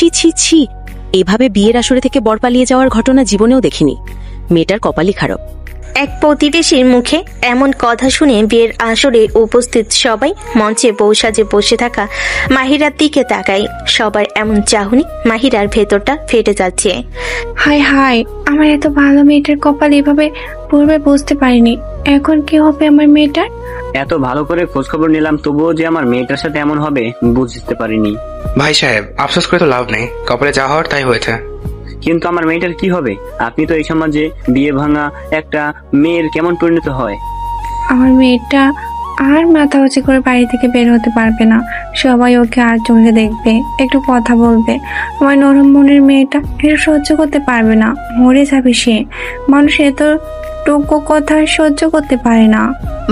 ছি ছি ছি, এভাবে বিয়ের আসরে থেকে বর পালিয়ে যাওয়ার ঘটনা জীবনেও দেখিনি। মেয়েটার কপালই খারাপ। এক প্রতিবেশীর মুখে এমন কথা শুনে বিয়ের আসরে উপস্থিত সবাই মঞ্চে বউ সাজে বসে থাকা মাহিরার দিকে তাকায়। সবার এমন চাহনি মাহিরার ভেতরটা ফেটে যাচ্ছে। হায় হায়, আমার এত ভালো মেয়েটার কপাল এভাবে পূর্বে বুঝতে পারিনি। এখন কি হবে আমার মেয়েটার? এত ভালো করে খোঁজ খবর নিলাম, তবুও যে আমার মেয়েটার সাথে এমন হবে বুঝতে পারিনি। ভাই সাহেব, আফসোস করে তো লাভ নেই, কপালে যা হওয়ার তাই হয়েছে। কিন্তু আমার মেয়েটার কি হবে? আপনি তো এই সমাজে বিয়ে ভাঙা একটা মেয়ের কেমন পরিণত হয়? আমার মেয়েটা আর মাথা উঁচু করে বাড়ি থেকে বের হতে পারবে না। সবাই ওকে আর চোখে দেখবে, একটু কথা বলবে। আমার নরম মনের মেয়েটা এটা সহ্য করতে পারবে না, মরে যাবে সে। মানুষ এত টুকু কথা সহ্য করতে পারে না।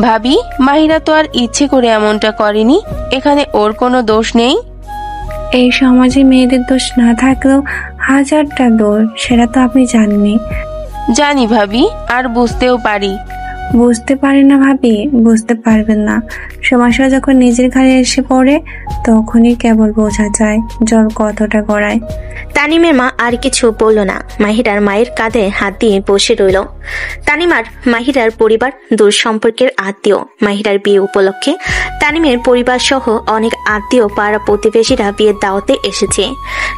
ভাবি, মাহিরা তো আর ইচ্ছে করে এমনটা করেনি, এখানে ওর কোনো দোষ নেই। এই সমাজে মেয়েদের দোষ না থাকলেও হাজারটা দোষ, সেটা তো আপনি জানেনই। জানি ভাবি, আর বুঝতেও পারি। বুঝতে পারে না ভাবি, বুঝতে পারবেন না। সমস্যা যখন নিজের ঘাড়ে এসে পড়ে তখনই কেবল বোঝা যায় জল কতটা গড়ায়। তানিমের মা আর কিছু বলল না, মাহিরার মায়ের কাঁধে হাত দিয়ে বসে রইল। তানিম আর মাহিরার পরিবার দূর সম্পর্কের আত্মীয়। মাহিরার বিয়ে উপলক্ষে তানিমের পরিবার সহ অনেক আত্মীয় পাড়া প্রতিবেশীরা বিয়ের দাওয়াতে এসেছে।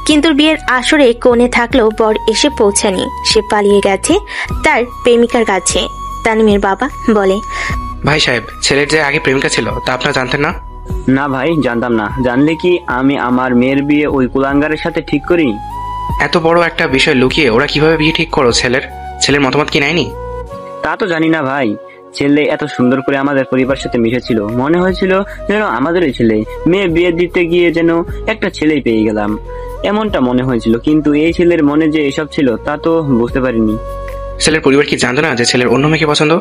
কিন্তু বিয়ের আসরে কোণে থাকলেও বর এসে পৌঁছায়নি, সে পালিয়ে গেছে তার প্রেমিকার কাছে। তানিমের বাবা বলে, ভাই সাহেব, ছেলের যে আগে প্রেমিকা ছিল তা আপনারা জানতেন না? না ভাই, জানতাম না। জানলে কি আমি আমার মেয়ের বিয়ে ওই কুলাঙ্গারের সাথে ঠিক করি? এত বড় একটা বিষয় লুকিয়ে ওরা কিভাবে বিয়ে ঠিক করো? ছেলের মতামত কি নেয়নি? তা তো জানি না ভাই। ছেলে এত সুন্দর করে আমাদের পরিবারের সাথে মিশেছিল, মনে হয়েছিল যেন আমাদেরই ছেলে। মেয়ে বিয়ে দিতে গিয়ে যেন একটা ছেলেই পেয়ে গেলাম, এমনটা মনে হয়েছিল। কিন্তু এই ছেলের মনে যে এসব ছিল তা তো বুঝতে পারিনি। ছেলের পরিবার কি জানতো না যে ছেলের অন্য মেয়েকে পছন্দ?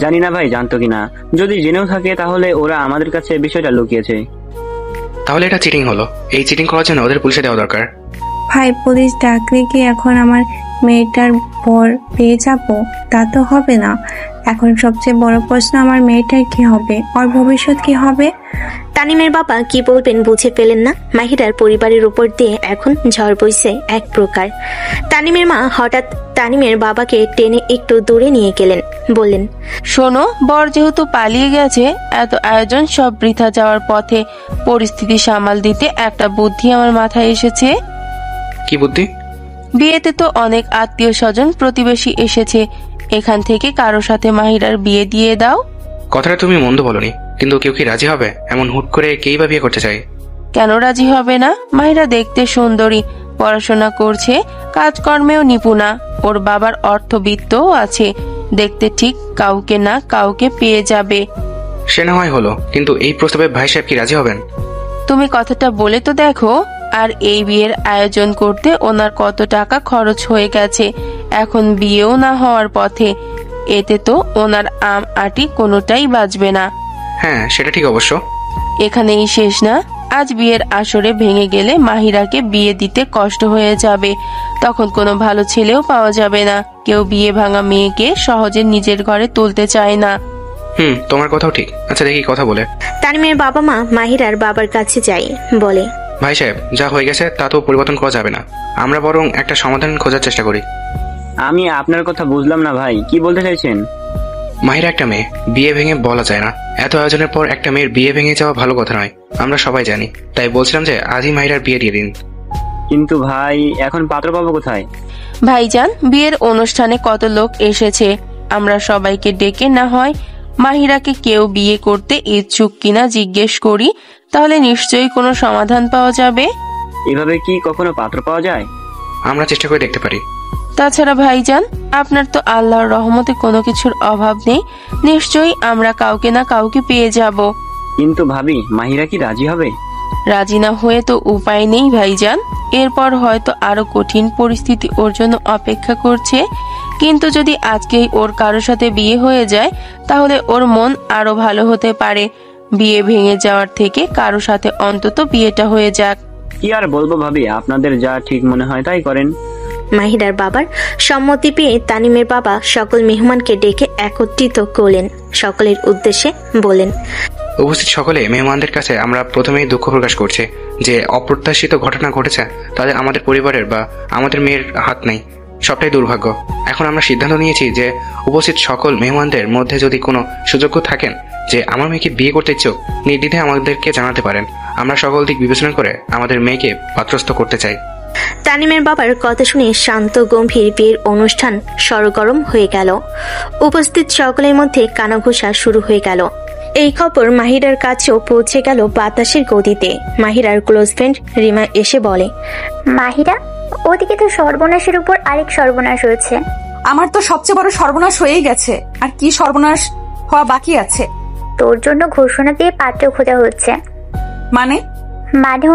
জানি না ভাই, জানতো কিনা। যদি জেনেও থাকে তাহলে ওরা আমাদের কাছে বিষয়টা লুকিয়েছে। তাহলে এটা চিটিং হলো। এই চিটিং করার জন্য ওদের পুলিশে দেওয়া দরকার। ভাই, পুলিশ ডাকলে কি এখন আমার মেয়েটার বর পেয়ে যাবো? তা তো হবে না। এখন সবচেয়ে বড় প্রশ্ন, আমার মেয়েটার কি হবে, ওর ভবিষ্যৎ কি হবে? তানিমের বাবা কি বলবেন বুঝে পেলেন না। মাহিরার পরিবারের উপর দিয়ে এখন ঝড় বইছে এক প্রকার। তানিমের মা হঠাৎ তানিমের বাবাকে টেনে একটু দূরে নিয়ে গেলেন, বললেন, শোনো, বর যেহেতু পালিয়ে গেছে, এত আয়োজন সব বৃথা যাওয়ার পথে পরিস্থিতি সামাল দিতে একটা বুদ্ধি আমার মাথায় এসেছে। কি বুদ্ধি? বিয়েতে তো অনেক আত্মীয় স্বজন প্রতিবেশী এসেছে, এখান থেকে কারো সাথে মাহিরার বিয়ে দিয়ে দাও। কথাটা তুমি মন্দ বলনি, কিন্তু কেউ কি রাজি হবে? এমন হুট করে কেই বা বিয়ে করতে চাই? কেন রাজি হবে না? মাহিরা দেখতে সুন্দরী, পড়াশোনা করছে, কাজকর্মেও নিপুণা, ওর বাবার অর্থবিত্তও আছে। দেখতে ঠিক কাউকে না কাউকে পেয়ে যাবে। সে না হয় হলো, কিন্তু এই প্রস্তাবে ভাই সাহেব কি রাজি হবেন? তুমি কথাটা বলে তো দেখো। আর এই বিয়ের আয়োজন করতে ওনার কত টাকা খরচ হয়ে গেছে, এখন বিয়েও না হওয়ার পথে। এতে তো ওনার আম আটি কোনোটাই বাঁচবে না। হ্যাঁ, সেটা ঠিক অবশ্য। এখানেই শেষ না, আজ বিয়ের আসরে ভেঙে গেলে মাহিরাকে বিয়ে দিতে কষ্ট হয়ে যাবে। তখন কোনো ভালো ছেলেও পাওয়া যাবে না। কেউ বিয়ে ভাঙা মেয়েকে সহজে নিজের ঘরে তুলতে চায় না। তোমার কথাও ঠিক। আচ্ছা, দেখি কথা বলে। তানিমের বাবা মা মাহিরার বাবার কাছে যায়, বলে, ভাই সাহেব, যা হয়ে গেছে তা তো পরিবর্তন করা যাবে না। আমরা বরং একটা সমাধান খোঁজার চেষ্টা করি। আমি আপনার কথা বুঝলাম না ভাই, কি বলতে চাইছেন? মাহিরা একটা মেয়ে, বিয়ে ভেঙে বলা যায় না। এত আয়োজনের পর একটা মেয়ের বিয়ে ভেঙে যাওয়া ভালো কথা নয়, আমরা সবাই জানি। তাই বলছিলাম যে আজই মাহিরার বিয়ে দিয়ে দিন। কিন্তু ভাই, এখন পাত্র পাবো কোথায়? ভাইজান, বিয়ের অনুষ্ঠানে কত লোক এসেছে, আমরা সবাইকে ডেকে না হয় মাহিরাকে কেউ বিয়ে করতে ইচ্ছুক কিনা জিজ্ঞেস করি, তাহলে নিশ্চয়ই কোনো সমাধান পাওয়া যাবে। এভাবে কি কখনো পাত্র পাওয়া যায়? আমরা চেষ্টা করে দেখতে পারি। তাছাড়া ভাইজান, আপনার তো আল্লাহর রহমতে কোনো কিছুর অভাব নেই, নিশ্চয়ই আমরা কাউকে না কাউকে পেয়ে যাব। কিন্তু ভাবি, মাহিরা কি রাজি হবে? রাজি না হয়ে তো উপায় নেই ভাইজান। এরপর হয়তো আরো কঠিন পরিস্থিতি ওর জন্য অপেক্ষা করছে। কিন্তু যদি আজকেই ওর কারোর সাথে বিয়ে হয়ে যায়, তাহলে ওর মন আরো ভালো হতে পারে। বিয়ে ভেঙে যাওয়ার থেকে কারো সাথে অন্তত বিয়েটা হয়ে যাক। কি আর বলবো ভাবি, আপনাদের যা ঠিক মনে হয় তাই করেন। মাহিরার বাবার সম্মতি পেয়ে তানিমের বাবা সকল মেহমানকে ডেকে একত্রিত করলেন, সকলের উদ্দেশ্যে বলেন, উপস্থিত সকলে মেহমানদের কাছে আমরা প্রথমেই দুঃখ প্রকাশ করছি যে অপ্রত্যাশিত ঘটনা ঘটেছে, তাদের আমাদের পরিবারের বা আমাদের মেয়ের হাত নেই। সবটাই দুর্ভাগ্য। এখন আমরা সিদ্ধান্ত নিয়েছি যে উপস্থিত সকল মেহমানদের মধ্যে যদি কোনো সুযোগ্য থাকেন যে আমার মেয়েকে বিয়ে করতে ইচ্ছুক, নির্দ্বিধায় আমাদেরকে জানাতে পারেন। আমরা সকল দিক বিবেচনা করে আমাদের মেয়েকে পাত্রস্থ করতে চাই। তানিমের বাবার কথা শুনে শান্ত গম্ভীর বিয়ের অনুষ্ঠান সরগরম হয়ে গেল। উপস্থিত সকলের মধ্যে কানাঘুষা শুরু হয়ে গেল। এই খবর মাহিরার কাছেও পৌঁছে গেল বাতাসের গতিতে। মাহিরার ক্লোজ ফ্রেন্ড রিমা এসে বলে, মাহিরা, ওদিকে তো সর্বনাশের উপর আরেক সর্বনাশ হয়েছে। আমার তো সবচেয়ে বড় সর্বনাশ হয়েই গেছে, আর কি সর্বনাশ হওয়া বাকি আছে? তোর জন্য ঘোষণা দিয়ে পাত্র খোঁজা হচ্ছে। মানে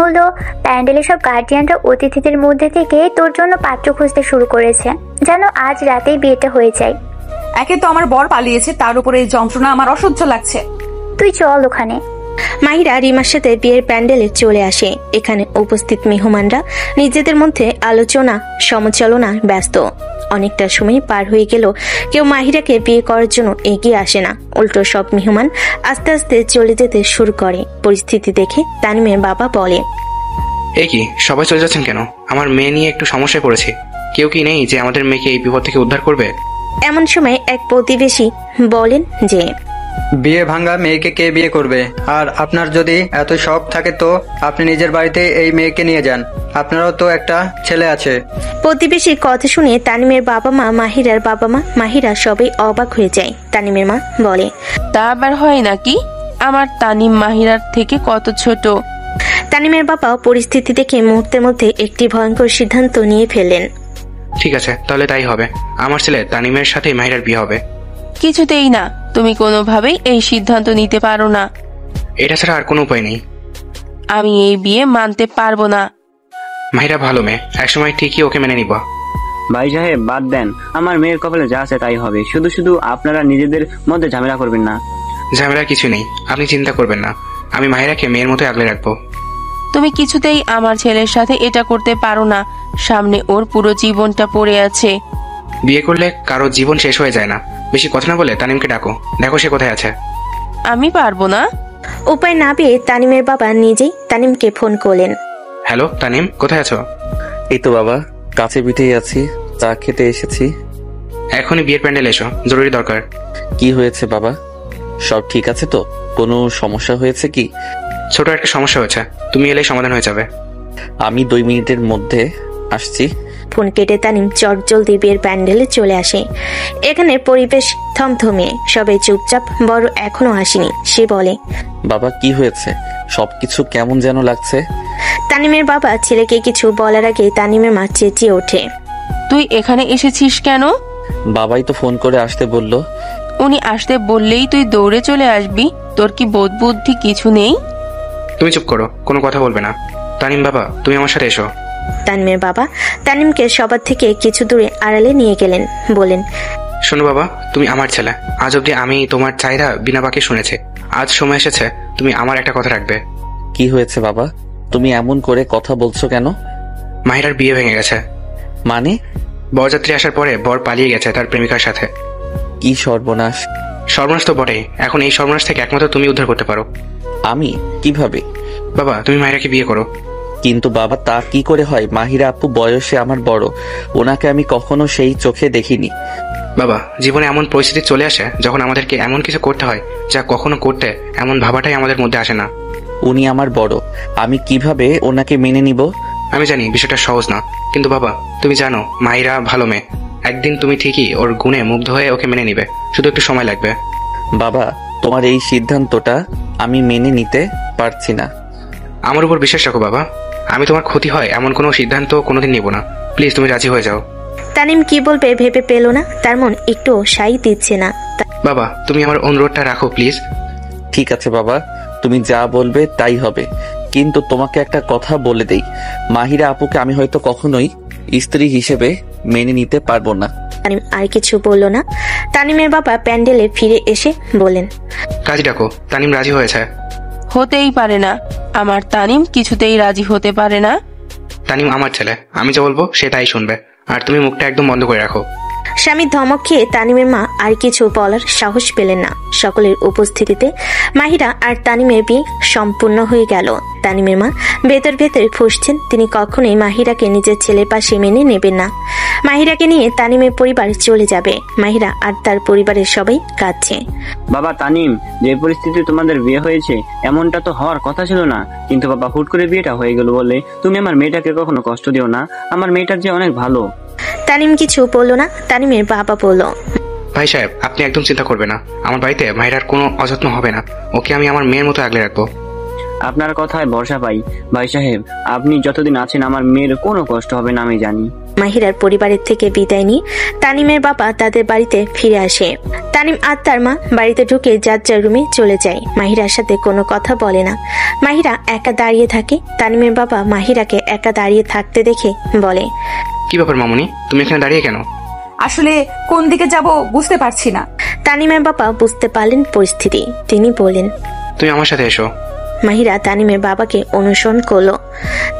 হলো প্যান্ডেলের সব গার্ডিয়ানরা অতিথিদের মধ্যে থেকে তোর জন্য পাত্র খুঁজতে শুরু করেছে, যেন আজ রাতেই বিয়েটা হয়ে যায়। একে তো আমার বর পালিয়েছে, তার উপরে এই যন্ত্রণা আমার অসহ্য লাগছে। তুই চল ওখানে। মাহিরা রিমার সাথে বিয়ের প্যান্ডেলে চলে আসে। এখানে উপস্থিত মেহমানরা নিজেদের মধ্যে আলোচনা সমালোচনা ব্যস্ত। অনেকটা সময় পার হয়ে গেল, কেউ মাহিরাকে বিয়ে করার জন্য এগিয়ে আসে না। উল্টো সব মেহমান আস্তে আস্তে চলে যেতে শুরু করে। পরিস্থিতি দেখে তানিমের বাবা বলে, এই কি সবাই চলে যাচ্ছেন কেন? আমার মেয়ে নিয়ে একটু সমস্যায় পড়েছি। কেউ কি নেই যে আমাদের মেয়েকে এই বিপদ থেকে উদ্ধার করবে? এমন সময় এক প্রতিবেশী বলেন যে, বিয়ে ভাঙা মেয়েকে কে বিয়ে করবে? আর আপনার যদি এত শখ থাকে তো আপনি নিজের বাড়িতে এই মেয়েকে নিয়ে যান, আপনারও তো একটা ছেলে আছে। প্রতিবেশীর কথা শুনে তানিমের বাবা মা, মাহিরার বাবা মা, মাহিরা সবাই অবাক হয়ে যায়। তানিমের মা বলে, তা আবার হয় নাকি? আমার তানিম মাহিরার থেকে কত ছোট। তানিমের বাবা পরিস্থিতি দেখে মুহূর্তের মধ্যে একটি ভয়ঙ্কর সিদ্ধান্ত নিয়ে ফেললেন। ঠিক আছে, তাহলে তাই হবে। আমার ছেলে তানিমের সাথে মাহিরার বিয়ে হবে। কিছুতেই না, তুমি কোনোভাবেই এই সিদ্ধান্ত নিতে পারো না। এটা ছাড়া আর কোনো উপায় নেই। আমি এই বিয়ে মানতে পারবো না। মাহিরা ভালো মেয়ে, একসময় ঠিকই ওকে মেনে নিব। ভাই সাহেব বাদ দেন, আমার মেয়ের কপালে যা আছে তাই হবে। শুধু শুধু আপনারা নিজেদের মধ্যে ঝামেলা করবেন না। ঝামেলা কিছু নেই, আপনি চিন্তা করবেন না। আমি মাহিরাকে মেয়ের মতো আগলে রাখবো। তুমি কিছুতেই আমার ছেলের সাথে এটা করতে পারো না। সামনে ওর পুরো জীবনটা পড়ে আছে। বিয়ে করলে কারো জীবন শেষ হয়ে যায় না। বেশি কথা না বলে তানিমকে ডাকো, দেখো সে কোথায় আছে। আমি পারবো না। উপায় না পেয়ে তানিমের বাবা নিজেই তানিমকে ফোন করলেন। হ্যালো তানিম, কোথায় আছো? এই তো বাবা, কাছে পিঠেই আছি, চা খেতে এসেছি। এখনই বিয়ের প্যান্ডেল এসো, জরুরি দরকার। কি হয়েছে বাবা? সব ঠিক আছে তো? কোনো সমস্যা হয়েছে কি? ছোট একটা সমস্যা হয়েছে, তুমি এলেই সমাধান হয়ে যাবে। আমি 2 মিনিটের মধ্যে আসছি। ফোন কেটে তানিম চটজলদি বিয়ের প্যান্ডেলে চলে আসে। এখানের পরিবেশ থমথমে, সবাই চুপচাপ। বড় এখনো আসেনি। সে বলে, বাবা কি হয়েছে? সবকিছু কেমন যেন লাগছে। তানিমের বাবা ছেলেকে কিছু বলার আগে তানিমের মা চেঁচিয়ে ওঠে, তুই এখানে এসেছিস কেন? বাবাই তো ফোন করে আসতে বলল। উনি আসতে বললেই তুই দৌড়ে চলে আসবি? তোর কি বোধ বুদ্ধি কিছু নেই? তুমি চুপ করো, কোনো কথা বলবে না। তানিম বাবা, তুমি আমার সাথে এসো। তানিমের বাবা তানিমকে সবার থেকে কিছু দূরে আড়ালে নিয়ে গেলেন। বলেন, শোনো বাবা, তুমি আমার ছেলে। আজ অব্দি আমি তোমার চাহিদা বিনা বাকি শুনেছি। আজ সময় এসেছে তুমি আমার একটা কথা রাখবে। কি হয়েছে বাবা? তুমি এমন করে কথা বলছো কেন? মাহিরার বিয়ে ভেঙে গেছে। মানে? বরযাত্রী আসার পরে বর পালিয়ে গেছে তার প্রেমিকার সাথে। কি সর্বনাশ! সর্বনাশ তো বটেই। এখন এই সর্বনাশ থেকে একমাত্র তুমি উদ্ধার করতে পারো। আমি? কিভাবে? বাবা, তুমি মাহিরাকে বিয়ে করো। কিন্তু বাবা তা কি করে হয়? মাহিরা আপু বয়সে আমার বড়, ওনাকে আমি কখনো সেই চোখে দেখিনি। বাবা, জীবনে এমন পরিস্থিতি চলে আসে যখন আমাদেরকে এমন কিছু করতে হয় যা কখনো করতে এমন ভাবাটাই আমাদের মধ্যে আসে না। উনি আমার বড়, আমি কিভাবে ওনাকে মেনে নিব? আমি জানি বিষয়টা সহজ না, কিন্তু বাবা তুমি জানো মাহিরা ভালো মেয়ে। একদিন তুমি ঠিকই ওর গুণে মুগ্ধ হয়ে ওকে মেনে নিবে, শুধু একটু সময় লাগবে। বাবা, তোমার এই সিদ্ধান্তটা আমি মেনে নিতে পারছি না। আমার উপর বিশ্বাস রাখো বাবা, আমি তোমার ক্ষতি হয় এমন কোনো সিদ্ধান্ত কোনোদিন নিব না। প্লিজ তুমি রাজি হয়ে যাও। তানিম কি বলবে ভেবে পেল না। তার মন একটু সাই দিচ্ছে না। বাবা, তুমি আমার অনুরোধটা রাখো প্লিজ। ঠিক আছে বাবা, তুমি যা বলবে তাই হবে। কিন্তু তোমাকে একটা কথা বলে দেই, মাহিরা আপুকে আমি হয়তো কখনোই স্ত্রী হিসেবে মেনে নিতে পারবো না। তানিম আর কিছু বলল না। তানিমের বাবা প্যান্ডেলে ফিরে এসে বলেন, কাজী ডাকো। তানিম রাজি হয়েছে। হতেই পারে না, আমার তানিম কিছুতেই রাজি হতে পারে না। তানিম আমার ছেলে, আমি যা বলবো সে তাই শুনবে। আর তুমি মুখটা একদম বন্ধ করে রাখো। স্বামীর ধমক খেয়ে তানিমের মা আর কিছু বলার সাহস পেলেন না। সকলের উপস্থিতিতে মাহিরা আর তানিমের বিয়ে সম্পূর্ণ হয়ে গেল। তানিমের মা ভেতর ভেতর ফুঁসছেন, তিনি কখনোই মাহিরাকে নিজের ছেলের পাশে মেনে নেবেন না। মাহিরাকে নিয়ে তানিমের পরিবার চলে যাবে। মাহিরা আর তার পরিবারের সবাই কাঁদছে। বাবা তানিম, যে পরিস্থিতি তোমাদের বিয়ে হয়েছে এমনটা তো হওয়ার কথা ছিল না, কিন্তু বাবা হুট করে বিয়েটা হয়ে গেল বলে তুমি আমার মেয়েটাকে কখনো কষ্ট দিও না। আমার মেয়েটার যে অনেক ভালো। তানিম কিছু বললো না। তানিমের বাবা বলল, ভাই সাহেব, আপনি একদম চিন্তা করবেন না। আমার বাড়িতে মাহিরার কোনো অযত্ন হবে না। ওকে আমি আমার মেয়ের মতো আগলে রাখবো। আপনার কথায় ভরসা পাই ভাই সাহেব, আপনি যতদিন আছেন আমার মেয়ের কোনো কষ্ট হবে না আমি জানি। মাহিরার পরিবারের থেকে বিদায় নিয়ে তানিমের বাবা তাদের বাড়িতে ফিরে আসে। তানিম আর তার মা বাড়িতে ঢুকে যার যার রুমে চলে যায়। মাহিরার সাথে কোনো কথা বলে না। মাহিরা একা দাঁড়িয়ে থাকে। তানিমের বাবা মাহিরাকে একা দাঁড়িয়ে থাকতে দেখে বলে, কি ব্যাপার মামুনি, তুমি এখানে দাঁড়িয়ে কেন? আসলে কোন দিকে যাব বুঝতে পারছি না। তানিমের বাবা বুঝতে পারলেন পরিস্থিতি। তিনি বললেন, তুমি আমার সাথে এসো। মাহিরা তানিমের বাবাকে অনুসরণ করলো।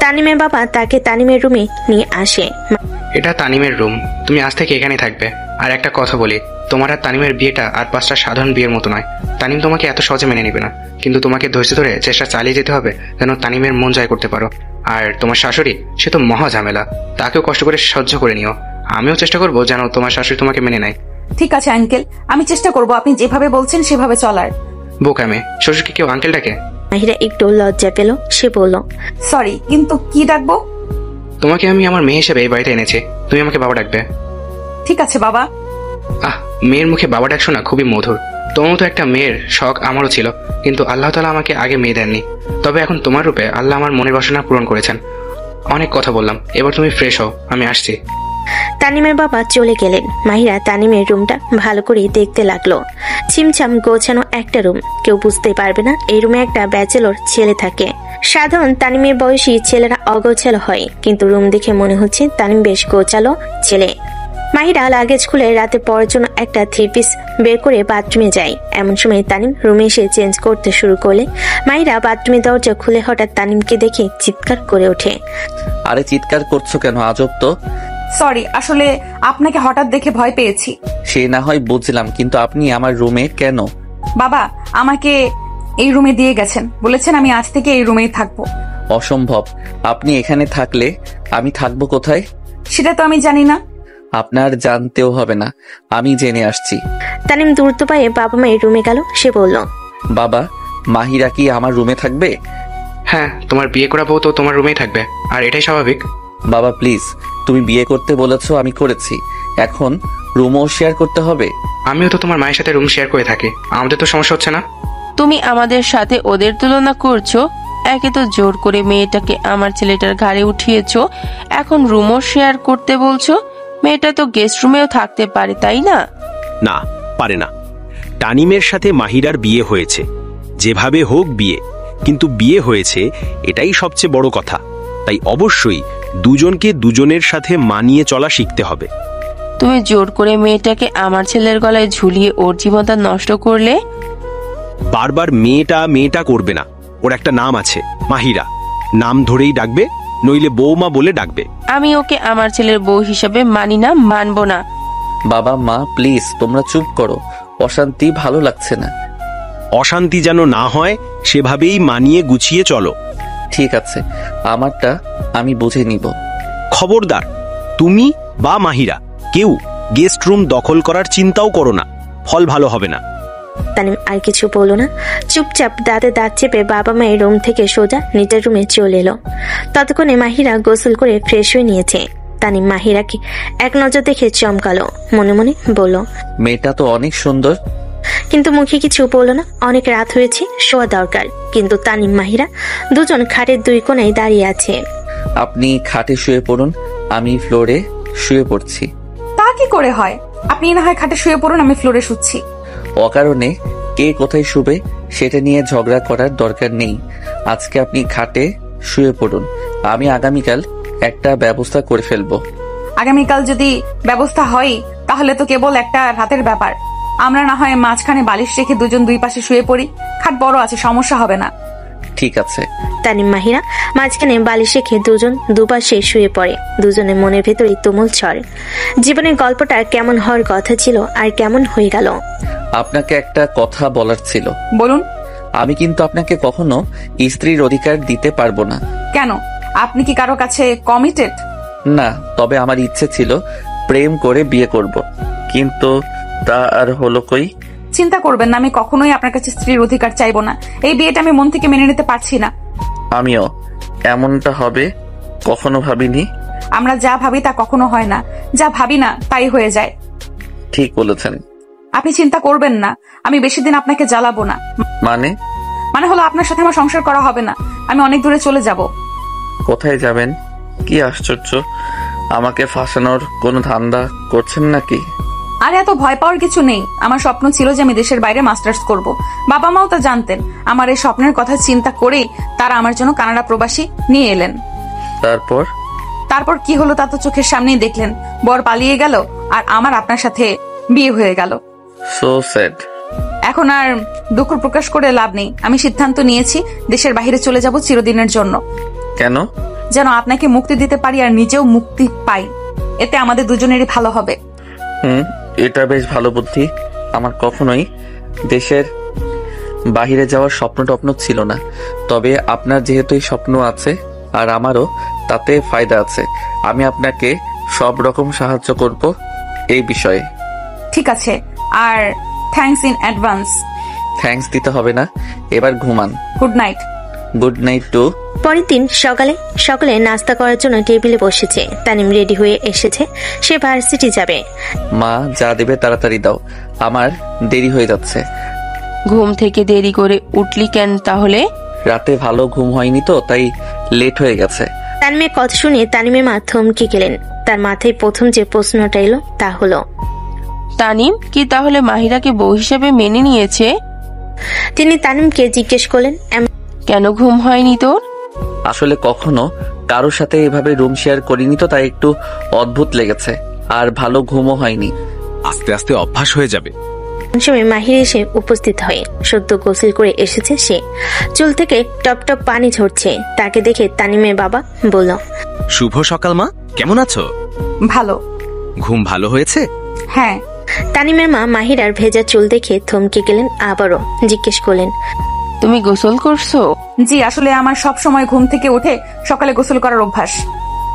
তানিমের বাবা তাকে তানিমের রুমে নিয়ে আসে। এটা তানিমের রুম, তুমি আজ থেকে এখানেই থাকবে। আর একটা কথা বলি, তোমার আর তানিমের বিয়েটা আর 5টা সাধারণ বিয়ের মতো নয়। তানিম তোমাকে এত সহজে মেনে নেবে না, কিন্তু তোমাকে ধৈর্য ধরে চেষ্টা চালিয়ে যেতে হবে যেন তানিমের মন জয় করতে পারো। আর তোমার শাশুড়ি, সে তো মহা ঝামেলা, তাকেও কষ্ট করে সহ্য করে নিও। আমিও চেষ্টা করবো যেন তোমার শাশুড়ি তোমাকে মেনে নেয়। ঠিক আছে আঙ্কেল, আমি চেষ্টা করব আপনি যেভাবে বলছেন সেভাবে চলার। বোকামে, শ্বশুরকে কেউ আঙ্কেল ডাকে? মাহিরা একটু লজ্জা পেল। সে বলল, সরি, কিন্তু কি ডাকবো? তোমাকে আমি আমার মেয়ে হিসেবে এই বাড়িতে এনেছি, তুমি আমাকে বাবা ডাকবে। ঠিক আছে বাবা। মেয়ের মুখে বাবা ডাক শোনা খুবই মধুর। তোমার মতো একটা মেয়ের শখ আমারও ছিল, কিন্তু আল্লাহ তাআলা আমাকে আগে মেয়ে দেননি। তবে এখন তোমার রূপে আল্লাহ আমার মনের বাসনা পূরণ করেছেন। অনেক কথা বললাম, এবার তুমি ফ্রেশ হও, আমি আসছি। তানিমের বাবা চলে গেলেন। মাহিরা তানিমের রুমটা ভালো করে দেখতে লাগলো। ছিমছাম গোছানো একটা রুম, কেউ বুঝতে পারবে না এই রুমে একটা ব্যাচেলর ছেলে থাকে। সাধারণ তানিমের বয়সী ছেলেরা অগোছালো হয়, কিন্তু রুম দেখে মনে হচ্ছে তানিম বেশ গোছালো ছেলে। মাহিরা লাগেজ খুলে রাতে পড়ার জন্য একটা 3 পিস বের করে বাথরুমে যায়। এমন সময় তানিম রুমে এসে চেঞ্জ করতে শুরু করলে মাহিরা বাথরুমের দরজা খুলে হঠাৎ তানিমকে দেখে চিৎকার করে ওঠে। আরে চিৎকার করছো কেন? আজব তো। সরি, আসলে আপনাকে হঠাৎ দেখে ভয় পেয়েছি। সে না হয় বুঝলাম, কিন্তু আপনি আমার রুমে কেন? বাবা আমাকে এই রুমে দিয়ে গেছেন, বলেছেন আমি আজ থেকে এই রুমেই থাকবো। অসম্ভব, আপনি এখানে থাকলে আমি থাকবো কোথায়? সেটা তো আমি জানি না। আপনার জানতেও হবে না, আমি জেনে আসছি। তানিম দ্রুত পায়ে বাবা মায়ের রুমে গেল। সে বলল, বাবা, মাহিরা কি আমার রুমে থাকবে? হ্যাঁ, তোমার বিয়ে করা বউ তো তোমার রুমেই থাকবে, আর এটাই স্বাভাবিক। বাবা প্লিজ, তুমি বিয়ে করতে বলেছো, আমি করেছি, এখন রুমও শেয়ার করতে হবে? আমিও তো তোমার মায়ের সাথে রুম শেয়ার করে থাকি, আমাদের তো সমস্যা হচ্ছে না। তুমি আমাদের সাথে ওদের তুলনা করছো। একে তো জোর করে মেয়েটাকে আমার ছেলেটার ঘাড়ে উঠিয়েছো, এখন রুমও শেয়ার করতে বলছো। মেয়েটা তো গেস্ট রুমেও থাকতে পারে, তাই না? না, পারে না। তানিমের সাথে মাহিরার বিয়ে হয়েছে, যেভাবে হোক বিয়ে, কিন্তু বিয়ে হয়েছে এটাই সবচেয়ে বড় কথা। তাই অবশ্যই দুজনকে দুজনের সাথে মানিয়ে চলা শিখতে হবে। তুমি জোর করে মেয়েটাকে আমার ছেলের গলায় ঝুলিয়ে ওর জীবনটা নষ্ট করলে। বারবার মেয়েটা মেয়েটা করবে না, ওর একটা নাম আছে, মাহিরা। নাম ধরেই ডাকবে, নইলে বৌমা বলে ডাকবে। আমি ওকে আমার ছেলের বউ হিসাবে মানি না, মানবো না। বাবা মা প্লিজ তোমরা চুপ করো, অশান্তি ভালো লাগছে না। অশান্তি যেন না হয় সেভাবেই মানিয়ে গুছিয়ে চলো। ঠিক আছে, আমারটা আমি বুঝে নিব। খবরদার, তুমি বা মাহিরা কেউ গেস্ট রুম দখল করার চিন্তাও করো না, ফল ভালো হবে না। তানিম আর কিছু বলল না, চুপচাপ দাঁতে দাঁত চেপে বাবা মায়ের রুম থেকে সোজা নিজের রুমে চলে এলো। ততক্ষণে মাহিরা গোসল করে ফ্রেশ হয়ে নিয়েছে। তানিম মাহিরাকে এক নজর দেখে চমকালো, মনে মনে বলল, মেয়েটা তো অনেক সুন্দর। কিন্তু মুখে কিছু বলল না। অনেক রাত হয়েছে, শোয়া দরকার। কিন্তু তানিম মাহিরা দুজন খাটের 2 কোণায় দাঁড়িয়ে আছে। আপনি খাটে শুয়ে পড়ুন, আমি ফ্লোরে শুয়ে পড়ছি। তা কি করে হয়? আপনি না হয় খাটে শুয়ে পড়ুন, আমি ফ্লোরে শুচ্ছি। অকারণে কে কোথায় শুবে সেটা নিয়ে ঝগড়া করার দরকার নেই। আজকে আপনি খাটে শুয়ে পড়ুন, আমি আগামীকাল একটা ব্যবস্থা করে ফেলবো। আগামীকাল যদি ব্যবস্থা হয় তাহলে তো কেবল একটা রাতের ব্যাপার। আমরা না হয় মাঝখানে বালিশ রেখে দুজন 2 পাশে শুয়ে পড়ি, খাট বড় আছে, সমস্যা হবে না। ঠিক আছে। তানিম মাহিরা মাঝখানে বালিশ রেখে দুজন দুপাশে শুয়ে পড়ে। দুজনের মনের ভেতরই তুমুল ঝড়। জীবনের গল্পটা কেমন হওয়ার কথা ছিল আর কেমন হয়ে গেল। আপনাকে একটা কথা বলার ছিল। বলুন। আমি কিন্তু আপনাকে কখনো স্ত্রীর অধিকার দিতে পারবো না। কেন, আপনি কি কারো কাছে কমিটেড? না, তবে আমার ইচ্ছে ছিল প্রেম করে বিয়ে করব, কিন্তু তা আর হলো কই। চিন্তা করবেন না, আমি কখনোই আপনার কাছে স্ত্রীর অধিকার চাইবো না। এই বিয়েটা আমি মন থেকে মেনে নিতে পারছি না। আমিও এমনটা হবে কখনো ভাবিনি। আমরা যা ভাবি তা কখনো হয় না, যা ভাবি না তাই হয়ে যায়। ঠিক বলেছেন। আপনি চিন্তা করবেন না, আমি বেশি দিন আপনাকে জ্বালাবো না। মানে হলো আপনার সাথে আমার সংসার করা হবে না, আমি অনেক দূরে চলে যাব। কোথায় যাবেন? কি আশ্চর্য, আমাকে ফাঁসানোর কোনো ধান্দা করছেন নাকি? আরে এত ভয় পাওয়ার কিছু নেই। আমার স্বপ্ন ছিল যে আমি দেশের বাইরে মাস্টার্স করব। বাবা মাও তা জানতেন। আমার এই স্বপ্নের কথা চিন্তা করেই তারা আমার জন্য কানাডা প্রবাসী নিয়ে এলেন। তারপর কি হলো তা তো চোখের সামনেই দেখলেন। বর পালিয়ে গেল আর আমার আপনার সাথে বিয়ে হয়ে গেল। So sad. এখন আর দুঃখ প্রকাশ করে লাভ নেই। আমি সিদ্ধান্ত নিয়েছি দেশের বাইরে চলে যাব চিরদিনের জন্য। কেন? যেন আপনাকে মুক্তি দিতে পারি আর নিজেও মুক্তি পাই। এতে আমাদের দুজনেরই ভালো হবে। এটা বেশ ভালো বুদ্ধি। আমার কখনোই দেশের বাহিরে যাওয়ার স্বপ্ন ছিল না, তবে আপনার যেহেতু এই স্বপ্ন আছে আর আমারও তাতে ফায়দা আছে। আমি আপনাকে সব রকম সাহায্য করব এই বিষয়ে। ঠিক আছে, আর থ্যাঙ্কস ইন অ্যাডভান্স। থ্যাঙ্কস দিতে হবে না, এবার ঘুমান। Good night. Good night too. পরের দিন সকালে নাস্তা করার জন্য টেবিলে বসেছে। তানিম রেডি হয়ে এসেছে, সে ভার্সিটি যাবে। মা যা দেবে তাড়াতাড়ি দাও, আমার দেরি হয়ে যাচ্ছে। ঘুম থেকে দেরি করে উঠলি কেন তাহলে? রাতে ভালো ঘুম হয়নি তো, তাই লেট হয়ে গেছে। তানিমের কথা শুনে তানিমের মা থমকে গেলেন। তার মাথায় প্রথম যে প্রশ্নটা এলো তা হলো, তানিম কি তাহলে মাহিরাকে বউ হিসেবে মেনে নিয়েছে? তিনি তানিমকে জিজ্ঞেস করলেন, কেন ঘুম হয়নি তোর? আসলে কখনো কারোর সাথে এভাবে রুম শেয়ার করিনি তো, তাই একটু অদ্ভুত লেগেছে, আর ভালো ঘুমও হয়নি। আস্তে আস্তে অভ্যাস হয়ে যাবে। সময় মাহির এসে উপস্থিত হয়ে সদ্য গোসল করে এসেছে সে। চুল থেকে টপ টপ পানি ঝরছে। তাকে দেখে তানিমের বাবা বলল, শুভ সকাল মা, কেমন আছো? ভালো। ঘুম ভালো হয়েছে? হ্যাঁ। তানিমের মা মাহিরার ভেজা চুল দেখে থমকে গেলেন, আবারও জিজ্ঞেস করলেন, তুমি গোসল করছো? জি, আসলে আমার সব সময় ঘুম থেকে উঠে সকালে গোসল করার অভ্যাস।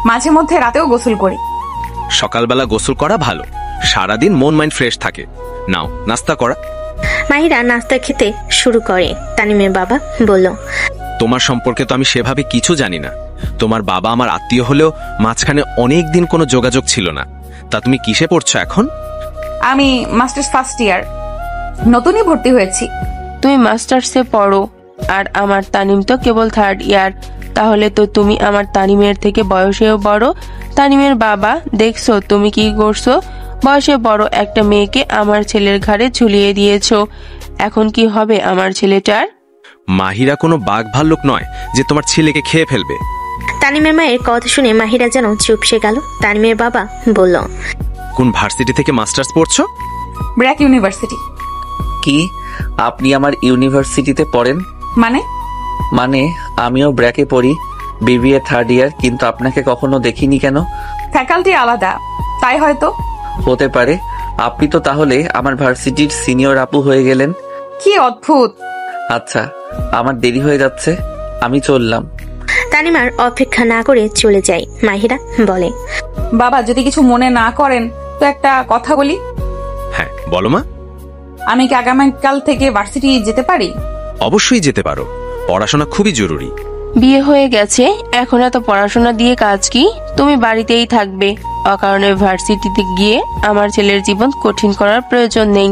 মাঝে মধ্যে রাতেও গোসল করি। সকালবেলা গোসল করা ভালো, সারাদিন মন মাইন্ড ফ্রেশ থাকে। নাও নাস্তা করা। মাহিরা নাস্তা খেতে শুরু করে। তানিমের বাবা বলল, তোমার সম্পর্কে তো আমি সেভাবে কিছু জানি না। তোমার বাবা আমার আত্মীয় হলেও মাঝখানে অনেক দিন কোনো যোগাযোগ ছিল না। তা তুমি কিসে পড়ছো এখন? আমি মাস্টার্স ফার্স্ট ইয়ার, নতুনই ভর্তি হয়েছি। তুমি মাস্টার্সে পড়ো আর আমার তানিম তো কেবল থার্ড ইয়ার। তাহলে তো তুমি আমার তানিমের থেকে বয়সেও বড়। তানিমের বাবা, দেখছো তুমি কি করছো? বয়সে বড় একটা মেয়েকে আমার ছেলের ঘাড়ে ঝুলিয়ে দিয়েছো। এখন কি হবে আমার ছেলেটার? মাহিরা কোনো বাঘ ভাল্লুক নয় যে তোমার ছেলেকে খেয়ে ফেলবে। তানিমের মায়ের কথা শুনে মাহিরা যেন চুপসে গেল। তানিমের বাবা বলল, কোন ভার্সিটি থেকে মাস্টার্স পড়ছো? ব্র্যাক ইউনিভার্সিটি। কি, আপনি আমার ইউনিভার্সিটিতে পড়েন? মানে আমিও ব্র্যাকে পড়ি, বিবিএ থার্ড ইয়ার, কিন্তু আপনাকে কখনো দেখিনি কেন? ফ্যাকাল্টি আলাদা, তাই হয়তো। হতে পারে। আপনি তো তাহলে আমার ভার্সিটির সিনিয়র আপু হয়ে গেলেন। কি অদ্ভুত। আচ্ছা, আমার দেরি হয়ে যাচ্ছে, আমি চললাম। তানিমার অপেক্ষা না করে চলে যায়। মাহিরা বলে, বাবা যদি কিছু মনে না করেন তো একটা কথা বলি। হ্যাঁ বলো মা। আমি কি আগামীকাল থেকে ভার্সিটি যেতে পারি? অবশ্যই যেতে পারো, পড়াশোনা খুবই জরুরি। বিয়ে হয়ে গেছে, এখন এত পড়াশোনা দিয়ে কাজ কি? তুমি বাড়িতেই থাকবে। অকারণে ভার্সিটিতে গিয়ে আমার ছেলের জীবন কঠিন করার প্রয়োজন নেই।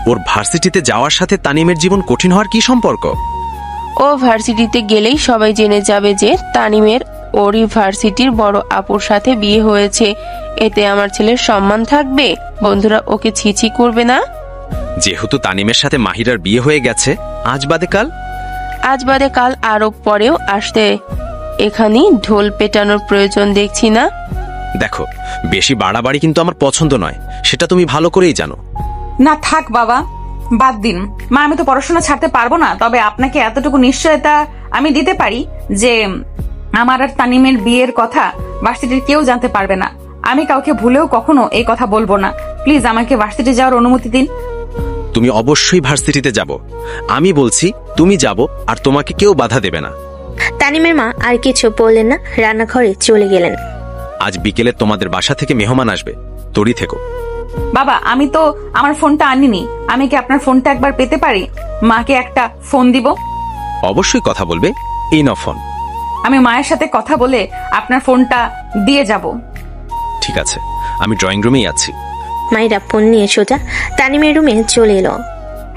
ওর ভার্সিটিতে যাওয়ার সাথে তানিমের জীবন কঠিন হওয়ার কি সম্পর্ক? ও ভার্সিটিতে গেলেই সবাই জেনে যাবে যে তানিমের ওরই ভার্সিটির বড় আপুর সাথে বিয়ে হয়েছে। এতে আমার ছেলের সম্মান থাকবে, বন্ধুরা ওকে ছিছি করবে না। যেহেতু তানিমের সাথে মাহিরার বিয়ে হয়ে গেছে, আজ বাদে কাল আরো পরেও আসতে এখানেই ঢোল পেটানোর প্রয়োজন দেখছি না। দেখো, বেশি বাড়াবাড়ি কিন্তু আমার পছন্দ নয়, সেটা তুমি ভালো করেই জানো। না থাক বাবা, বাদ দিন মা, আমি তো পড়াশোনা ছাড়তে পারবো না, তবে আপনাকে এতটুকু নিশ্চয়তা আমি দিতে পারি যে আমার আর তানিমের বিয়ের কথা ভার্সিটির কেউ জানতে পারবে না। আমি কাউকে ভুলেও কখনো এই কথা বলবো না। প্লিজ আমাকে ভার্সিটি যাওয়ার অনুমতি দিন। তুমি অবশ্যই ভার্সিটিতে যাব, আমি বলছি তুমি যাব, আর তোমাকে কেউ বাধা দেবে না। তানিমের মা আর কিছু বললেন না, রান্নাঘরে চলে গেলেন। আজ বিকেলে তোমাদের বাসা থেকে মেহমান আসবে, তৈরি থেকো। বাবা, আমি তো আমার ফোনটা আনিনি, আমি কি আপনার ফোনটা একবার পেতে পারি? মাকে একটা ফোন দিব। অবশ্যই কথা বলবে, এই নাও ফোন। আমি মায়ের সাথে কথা বলে আপনার ফোনটা দিয়ে যাব। ঠিক আছে, আমি ড্রয়িং রুমেই আছি। মাহিরা ফোন নিয়ে সোজা তানিমের রুমে চলে এলো।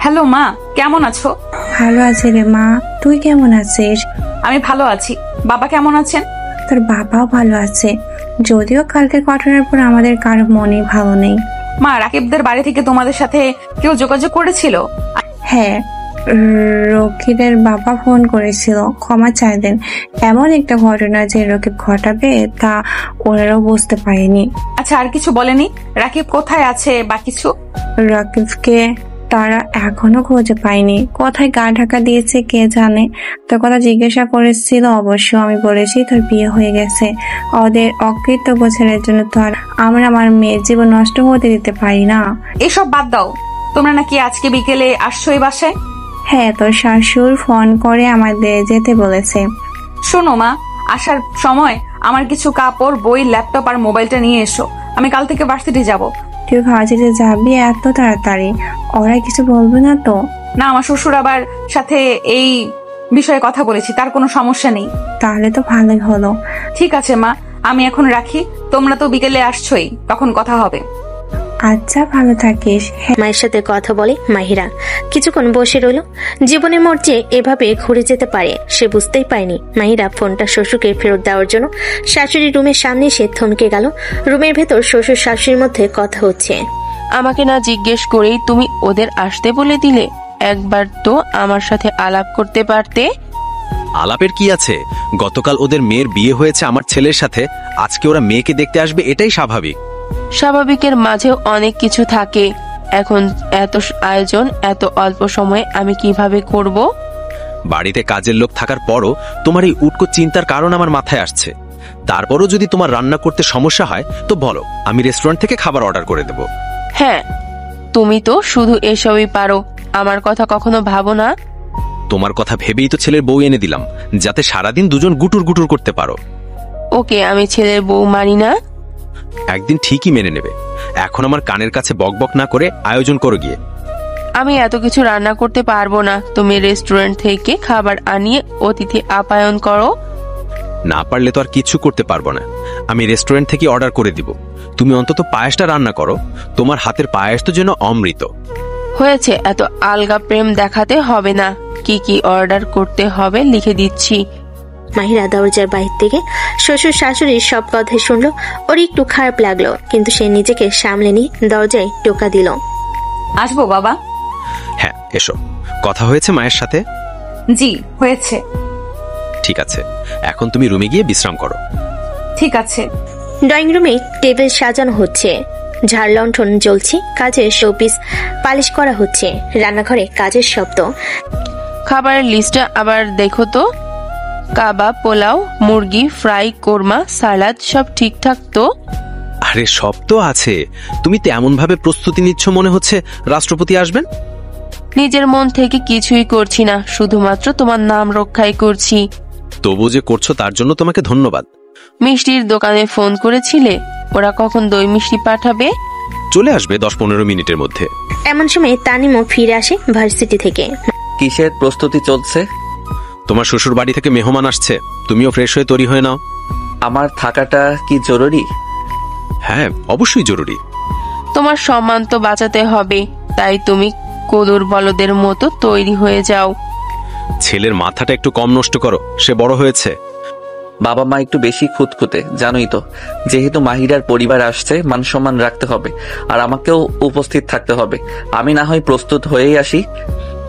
হ্যালো মা, কেমন আছো? ভালো আছি রে মা, তুই কেমন আছিস? আমি ভালো আছি। বাবা কেমন আছেন? তোর বাবাও ভালো আছে, যদিও কালকে ঘটনার পর আমাদের কারো মনে ভালো নেই। মা, রাকিবদের বাড়ি থেকে তোমাদের সাথে কেউ যোগাযোগ করেছিল? হ্যাঁ, রকিবের বাবা ফোন করেছিল, ক্ষমা চাইলেন। এমন একটা ঘটনা যে রকিব ঘটাবে তা ওনারাও বুঝতে পারেনি। আচ্ছা, আর কিছু বলেনি? রাকিব কোথায় আছে বা কিছু? রকিবকে তারা এখনো খুঁজে পায়নি, কোথায় গা ঢাকা দিয়েছে কে জানে। তোর কথা জিজ্ঞাসা করেছিল, অবশ্য আমি বলেছি তোর বিয়ে হয়ে গেছে। ওদের অকৃতজ্ঞ ছেলের জন্য তো আর আমরা আমার মেয়ের জীবন নষ্ট হতে দিতে পারি না। এসব বাদ দাও, তোমরা নাকি আজকে বিকেলে আসছো এই বাসায়? হ্যাঁ, তোর শাশুড় ফোন করে আমাদের যেতে বলেছে। শোনো মা, আসার সময় আমার কিছু কাপড়, বই, ল্যাপটপ আর মোবাইলটা নিয়ে এসো। আমি কাল থেকে ভার্সিটি যাব। তুই ভার্সিটি যাবি এত তাড়াতাড়ি? ওরা কিছু বলবে না তো? না, আমার শ্বশুর আবার সাথে এই বিষয়ে কথা বলেছি, তার কোনো সমস্যা নেই। তাহলে তো ভালোই হলো। ঠিক আছে মা, আমি এখন রাখি। তোমরা তো বিকেলে আসছোই, তখন কথা হবে। আচ্ছা, ভালো থাকিস। মায়ের সাথে কথা বলে মাহিরা কিছুক্ষণ বসে রইল। জীবনের মোড় যে এভাবে ঘুরে যেতে পারে সে বুঝতেই পারেনি। মাহিরা ফোনটা শ্বশুরকে ফেরত দেওয়ার জন্য শাশুড়ির রুমের সামনে এসে থমকে গেল। রুমের ভেতর শ্বশুর শাশুড়ির মধ্যে কথা হচ্ছে। আমাকে না জিজ্ঞেস করেই তুমি ওদের আসতে বলে দিলে? একবার তো আমার সাথে আলাপ করতে পারতে। আলাপের কি আছে? গতকাল ওদের মেয়ের বিয়ে হয়েছে আমার ছেলের সাথে, আজকে ওরা মেয়েকে দেখতে আসবে, এটাই স্বাভাবিক। স্বাভাবিকের মাঝেও অনেক কিছু থাকে। এখন এত আয়োজন এত অল্প সময়ে আমি কিভাবে করব? বাড়িতে কাজের লোক থাকার পরও তোমার এই উটকো চিন্তার কারণ আমার মাথায় আসছে। তারপরও যদি তোমার রান্না করতে সমস্যা হয় তো বলো, আমি রেস্টুরেন্ট থেকে খাবার অর্ডার করে দেব। হ্যাঁ, তুমি তো শুধু এসবই পারো, আমার কথা কখনো ভাবো না? তোমার কথা ভেবেই তো ছেলের বউ এনে দিলাম, যাতে সারাদিন দুজন গুটুর গুটুর করতে পারো। ওকে, আমি ছেলের বউ মানি না। একদিন ঠিকই মেনে নেবে। এখন আমার কানের কাছে বকবক না করে আয়োজন করো গিয়ে। আমি এত কিছু রান্না করতে পারবো না। তুমি রেস্টুরেন্ট থেকে খাবার আনিয়ে অতিথি আপ্যায়ন করো। না পারলে তো আর কিছু করতে পারবো না, আমি রেস্টুরেন্ট থেকে অর্ডার করে দিব। তুমি অন্তত পায়েসটা রান্না করো, তোমার হাতের পায়েস তো যেন অমৃত। হয়েছে, এত আলগা প্রেম দেখাতে হবে না। কি কি অর্ডার করতে হবে লিখে দিচ্ছি। মাহিরা দরজার বাইরে থেকে শ্বশুর শাশুড়ির সব কথা শুনলো। ওর একটু খারাপ লাগলো, কিন্তু সে নিজেকে সামলে নিয়ে দরজায় টোকা দিল। আসবো বাবা? হ্যাঁ, এসো। কথা হয়েছে মায়ের সাথে? জি, হয়েছে। ঠিক আছে, এখন তুমি রুমে গিয়ে বিশ্রাম করো। ঠিক আছে। ড্রয়িং রুমে টেবিল সাজানো হচ্ছে, ঝাড় লণ্ঠন জ্বলছে, কাজের শোপিস পালিশ করা হচ্ছে, রান্নাঘরে কাজের শব্দ। খাবারের লিস্টটা আবার দেখো তো। কাবাব, পোলাও, মুরগি, ফ্রাই, কোরমা, সালাদ সব ঠিকঠাক তো? আরে সব তো আছে, তুমি তো এমন ভাবে প্রস্তুতি নিচ্ছ মনে হচ্ছে রাষ্ট্রপতি আসবেন। নিজের মন থেকে কিছুই করছি না, শুধুমাত্র তোমার নাম রক্ষাই করছি। তবু যে করছো তার জন্য তোমাকে ধন্যবাদ। মিষ্টির দোকানে ফোন করেছিলে? ওরা কখন দই মিষ্টি পাঠাবে? চলে আসবে 10-15 মিনিটের মধ্যে। এমন সময় তানিমও ফিরে আসে ভার্সিটি থেকে। কিসের প্রস্তুতি চলছে? তোমার শ্বশুর বাড়ি থেকে মেহমান আসছে, তুমিও ফ্রেশ হয়ে তৈরি হয়ে নাও। আমার থাকাটা কি জরুরি? হ্যাঁ, অবশ্যই জরুরি। তোমার সম্মান তো বাঁচাতে হবে, তাই তুমি কদুর বলদের মতো তৈরি হয়ে যাও। ছেলের মাথাটা একটু কম নষ্ট করো, সে বড় হয়েছে। বাবা মা একটু বেশি খুঁতখুঁতে, জানোই তো। যেহেতু মাহিরার পরিবার আসছে, মান সম্মান রাখতে হবে, আর আমাকেও উপস্থিত থাকতে হবে। আমি না হয় প্রস্তুত হয়েই আসি।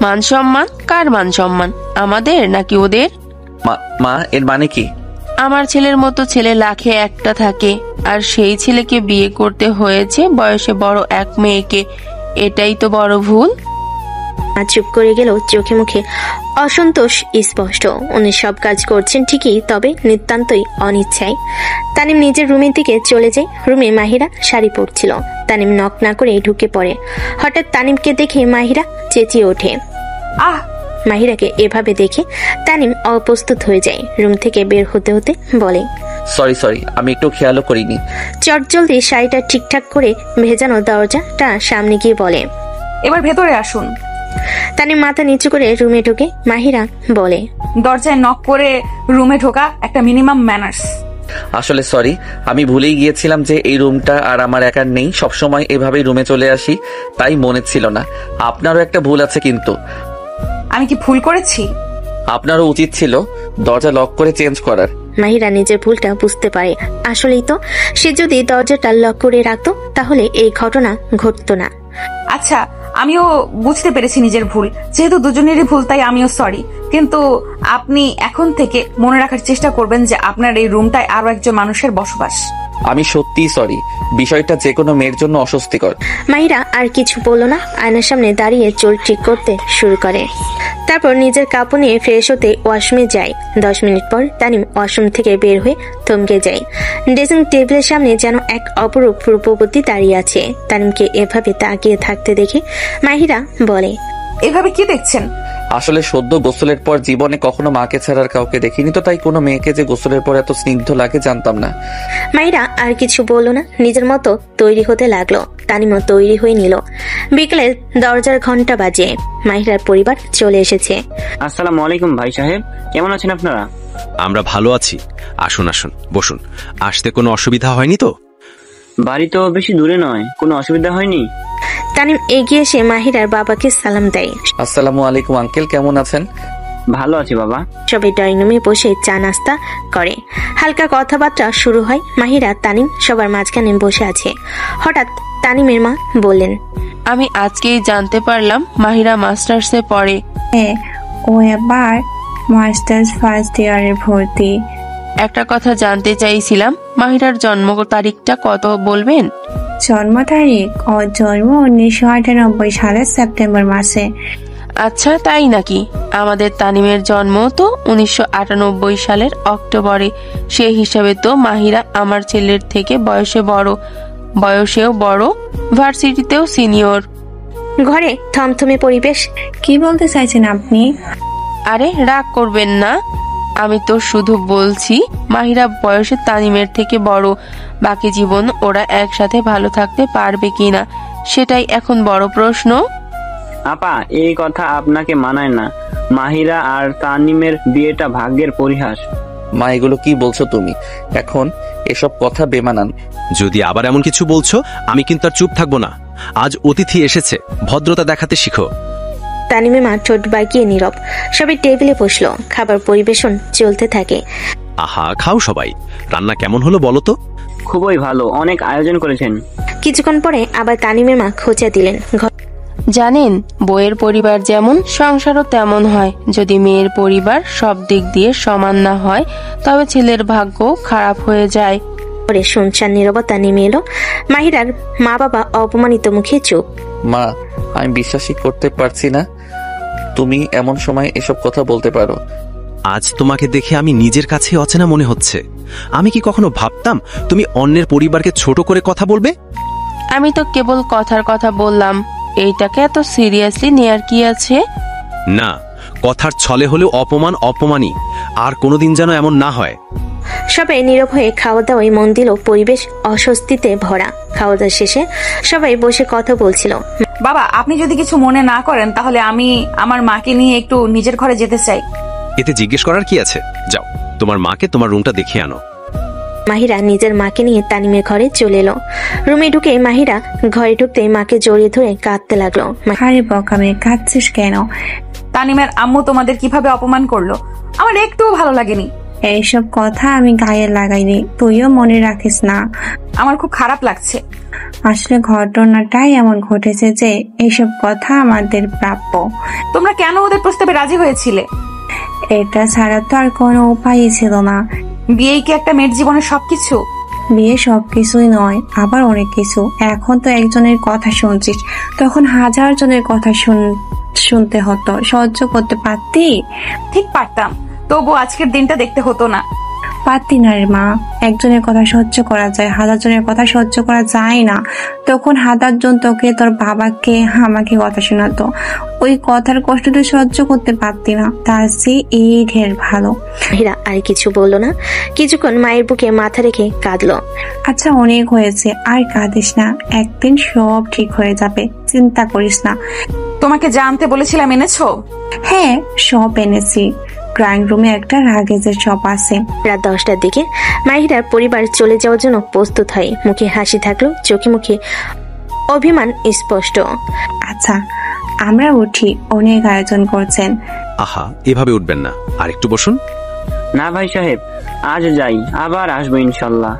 মান সম্মান? কার মান সম্মান? আমাদের নাকি ওদের? মা, এর মানে কি? আমার ছেলের মতো ছেলে লাখে একটা থাকে, আর সেই ছেলেকে বিয়ে করতে হয়েছে বয়সে বড় এক মেয়েকে। এটাই তো বড় ভুল। মা চুপ করে গেল, চোখে মুখে অসন্তোষ স্পষ্ট। উনি সব কাজ করছেন ঠিকই, তবে নিতান্তই অনিচ্ছায়। তানিম নিজের রুমের দিকে চলে যায়। রুমে মাহিরা শাড়ি পরছিল। তানিম নক না করে ঢুকে পড়ে। হঠাৎ তানিমকে দেখে মাহিরা চেঁচিয়ে ওঠে। আহ! মাহিরাকে এভাবে দেখে তানিম অপ্রস্তুত হয়ে যায়। রুম থেকে বের হতে হতে বলে, সরি, আমি একটু খেয়ালও করিনি। চটজলদি শাড়িটা ঠিকঠাক করে ভেজানো দরজাটা সামনে গিয়ে বলে, এবার ভেতরে আসুন। তানিম মাথা নিচু করে রুমে ঢুকে। মাহিরা বলে, দরজায় নক করে রুমে ঢোকা একটা মিনিমাম ম্যানার্স। আসলে সরি, আমি ভুলেই গিয়েছিলাম যে এই রুমটা আর আমার একার নেই। সবসময় এভাবেই রুমে চলে আসি, তাই মনে ছিল না। আপনারও একটা ভুল আছে কিন্তু। আমি কি ভুল করেছি? আপনারও উচিত ছিল দরজা লক করে চেঞ্জ করার। মাহিরা নিজের ভুলটা বুঝতে পারে। আসলেই তো, সে যদি দরজাটা লক করে রাখতো তাহলে এই ঘটনা ঘটতো না। আচ্ছা, আমিও বুঝতে পেরেছি নিজের ভুল। যেহেতু দুজনেরই ভুল, তাই আমিও সরি। কিন্তু আপনি এখন থেকে মনে রাখার চেষ্টা করবেন যে আপনার এই রুমটায় আরো একজন মানুষের বসবাস। আমি সত্যিই সরি। বিষয়টা যে কোনো মেয়ের জন্য অস্বস্তিকর। মাহিরা আর কিছু বলল না। আয়নার সামনে দাঁড়িয়ে চুল ঠিক করতে শুরু করে। তারপর নিজের কাপড় নিয়ে ফ্রেশ হতে ওয়াশরুমে যায়। 10 মিনিট পর তানিম ওয়াশরুম থেকে বের হয়ে থমকে যায়। ড্রেসিং টেবিলের সামনে যেন এক অপরূপ রূপবতী দাঁড়িয়ে আছে। তানিমকে এভাবে তাকিয়ে থাকতে দেখে মাহিরা বলে, এভাবে কি দেখছেন? আসলে সদ্য গোসলের পর জীবনে কখনো মাকে ছাড়ার কাউকে দেখিনি তো, তাই কোনো মেয়েকে যে গোসলের পর এত স্নিগ্ধ লাগে জানতাম না। মাহিরা আর কিছু বলল না, নিজের মতো তৈরি হতে লাগলো। তানিমও তৈরি হয়ে নিল। বিকেলে দরজার ঘন্টা বাজে। মাহিরার পরিবার চলে এসেছে। আসসালামু আলাইকুম ভাই সাহেব, কেমন আছেন আপনারা? আমরা ভালো আছি। আসুন আসুন, বসুন। আসতে কোনো অসুবিধা হয়নি তো? বাড়ি তো বেশি দূরে নয়, কোনো অসুবিধা হয়নি। তানিম এগিয়ে এসে মাহিরার বাবাকে সালাম দেয়। আসসালামু আলাইকুম আঙ্কেল, কেমন আছেন? ভালো আছি বাবা। সবাই ড্রয়িং রুমে বসে চা নাস্তা করে। হালকা কথাবার্তা শুরু হয়। মাহিরা, তানিম সবার মাঝখানে বসে আছে। হঠাৎ তানিমের মা বললেন, আমি আজকেই জানতে পারলাম মাহিরা মাস্টার্সে পড়ে। হ্যাঁ, ও এবার মাস্টার্স ফার্স্ট ইয়ারে ভর্তি। একটা কথা জানতে চাইছিলাম, মাহিরার জন্ম তারিখটা কত বলবেন? জন্ম তারিখ? ওর জন্ম 1998 সালের সেপ্টেম্বর মাসে। আচ্ছা, তাই নাকি? আমাদের তানিমের জন্ম তো 1998 সালের অক্টোবরে। সেই হিসাবে তো মাহিরা আমার ছেলের থেকে বয়সেও বড়, ভার্সিটিতেও সিনিয়র। ঘরে থমথমে পরিবেশ। কি বলতে চাইছেন আপনি? আরে রাগ করবেন না, আমি তো শুধু বলছি মাহিরা বয়সে তানিমের থেকে বড়। বাকি জীবন ওরা একসাথে ভালো থাকতে পারবে কিনা সেটাই এখন বড় প্রশ্ন। আপা, এই কথা আপনাকে মানায় না। মাহিরা আর তানিমের বিয়েটা ভাগ্যের পরিহাস। মা, এগুলো কি বলছো তুমি? এখন এসব কথা বেমানান। যদি আবার এমন কিছু বলছো, আমি কিন্তু আর চুপ থাকবো না। আজ অতিথি এসেছে, ভদ্রতা দেখাতে শিখো। তানিমের মা ঠোঁট বাঁকিয়ে নীরব। সবাই টেবিলে বসলো। খাবার পরিবেশন চলতে থাকে। আহা, খাও সবাই। রান্না কেমন হলো বলো তো? খুবই ভালো, অনেক আয়োজন করেছেন। কিছুক্ষণ পরে আবার তানিমের মা খোঁচা দিলেন। জানেন, বউয়ের পরিবার যেমন, সংসারও তেমন হয়। যদি মেয়ের পরিবার সব দিক দিয়ে সমান না হয়, তবে ছেলের ভাগ্য খারাপ হয়ে যায়। পরে শুনশান নীরবতা নেমে এলো। মাহিরার মা বাবা অপমানিত মুখে চুপ। মা, আমি বিশ্বাসই করতে পারছি না তুমি এমন সময় এসব কথা বলতে পারো। আজ তোমাকে দেখে আমি নিজের কাছে অচেনা মনে হচ্ছে। আমি কি কখনো ভাবতাম তুমি অন্যের পরিবারকে ছোট করে কথা বলবে? আমি তো কেবল কথার কথা বললাম। এইটাকে এত সিরিয়াসলি নেয়ার কি আছে? না, কথার ছলে হলেও অপমান অপমানই। আর কোনোদিন যেন এমন না হয়। সবাই নীরব হয়ে খাওয়া দাওয়ায় মন দিল। পরিবেশ অস্বস্তিতে ভরা। খাওয়া দাওয়া শেষে সবাই বসে কথা বলছিল। বাবা, আপনি যদি কিছু মনে না করেন, তাহলে আমি আমার মাকে নিয়ে একটু নিজের ঘরে যেতে চাই। এতে জিজ্ঞেস করার কি আছে? যাও, তোমার মাকে তোমার রুমটা দেখিয়ে আনো। মাহিরা নিজের মাকে নিয়ে তানিমের ঘরে চলে এলো। রুমে ঢুকে মাহিরা ঘরে ঢুকতে মাকে জড়িয়ে ধরে কাঁদতে লাগলো। আরে বকামে, কাঁদছিস কেন? তানিমের আম্মু তোমাদের কিভাবে অপমান করলো, আমার একটুও ভালো লাগেনি। এইসব কথা আমি গায়ে লাগাইনি, তুইও মনে রাখিস না। আমার খুব খারাপ লাগছে। আসলে ঘটনাটাই এমন ঘটেছে যে এইসব কথা আমাদের প্রাপ্য। তোমরা কেন ওদের প্রস্তাবে রাজি হয়েছিলে? এটা ছাড়া তো আর কোনো উপায়ই ছিল না। বিয়েই কি একটা মেয়ের জীবনে সবকিছু? বিয়ে সবকিছুই নয়, আবার অনেক কিছু। এখন তো একজনের কথা শুনছিস, তখন 1000 জনের কথা শুনতে হতো, সহ্য করতে পারতি? ঠিক পারতাম, তবু আজকের দিনটা দেখতে হতো না। পারতি না রে মা। একজনের কথা সহ্য করা যায়, 1000 জনের কথা সহ্য করা যায় না। তখন 1000 জন তোকে, তোর বাবাকে, আমাকে কথা শোনাতো, ওই কথার কষ্ট তুই সহ্য করতে পারতি না। তার চেয়ে এই ঢের ভালো। মাহিরা আর কিছু বলল না, কিছুক্ষণ মায়ের বুকে মাথা রেখে কাঁদলো। আচ্ছা অনেক হয়েছে, আর কাঁদিস না, একদিন সব ঠিক হয়ে যাবে, চিন্তা করিস না। তোমাকে যা আনতে বলেছিলাম এনেছো? হ্যাঁ, সব এনেছি। ড্রয়িং রুমে একটা রাগেজের শপ আছে। রাত 10টার দিকে মাহিরার পরিবার চলে যাওয়ার জন্য প্রস্তুত হয়। মুখে হাসি থাকলো, চোখে মুখে অভিমান স্পষ্ট। আচ্ছা আমরা উঠি, অনেক আয়োজন করছেন। আহা, এভাবে উঠবেন না, আর একটু বসুন। না ভাই সাহেব, আজ যাই, আবার আসবো ইনশাল্লাহ।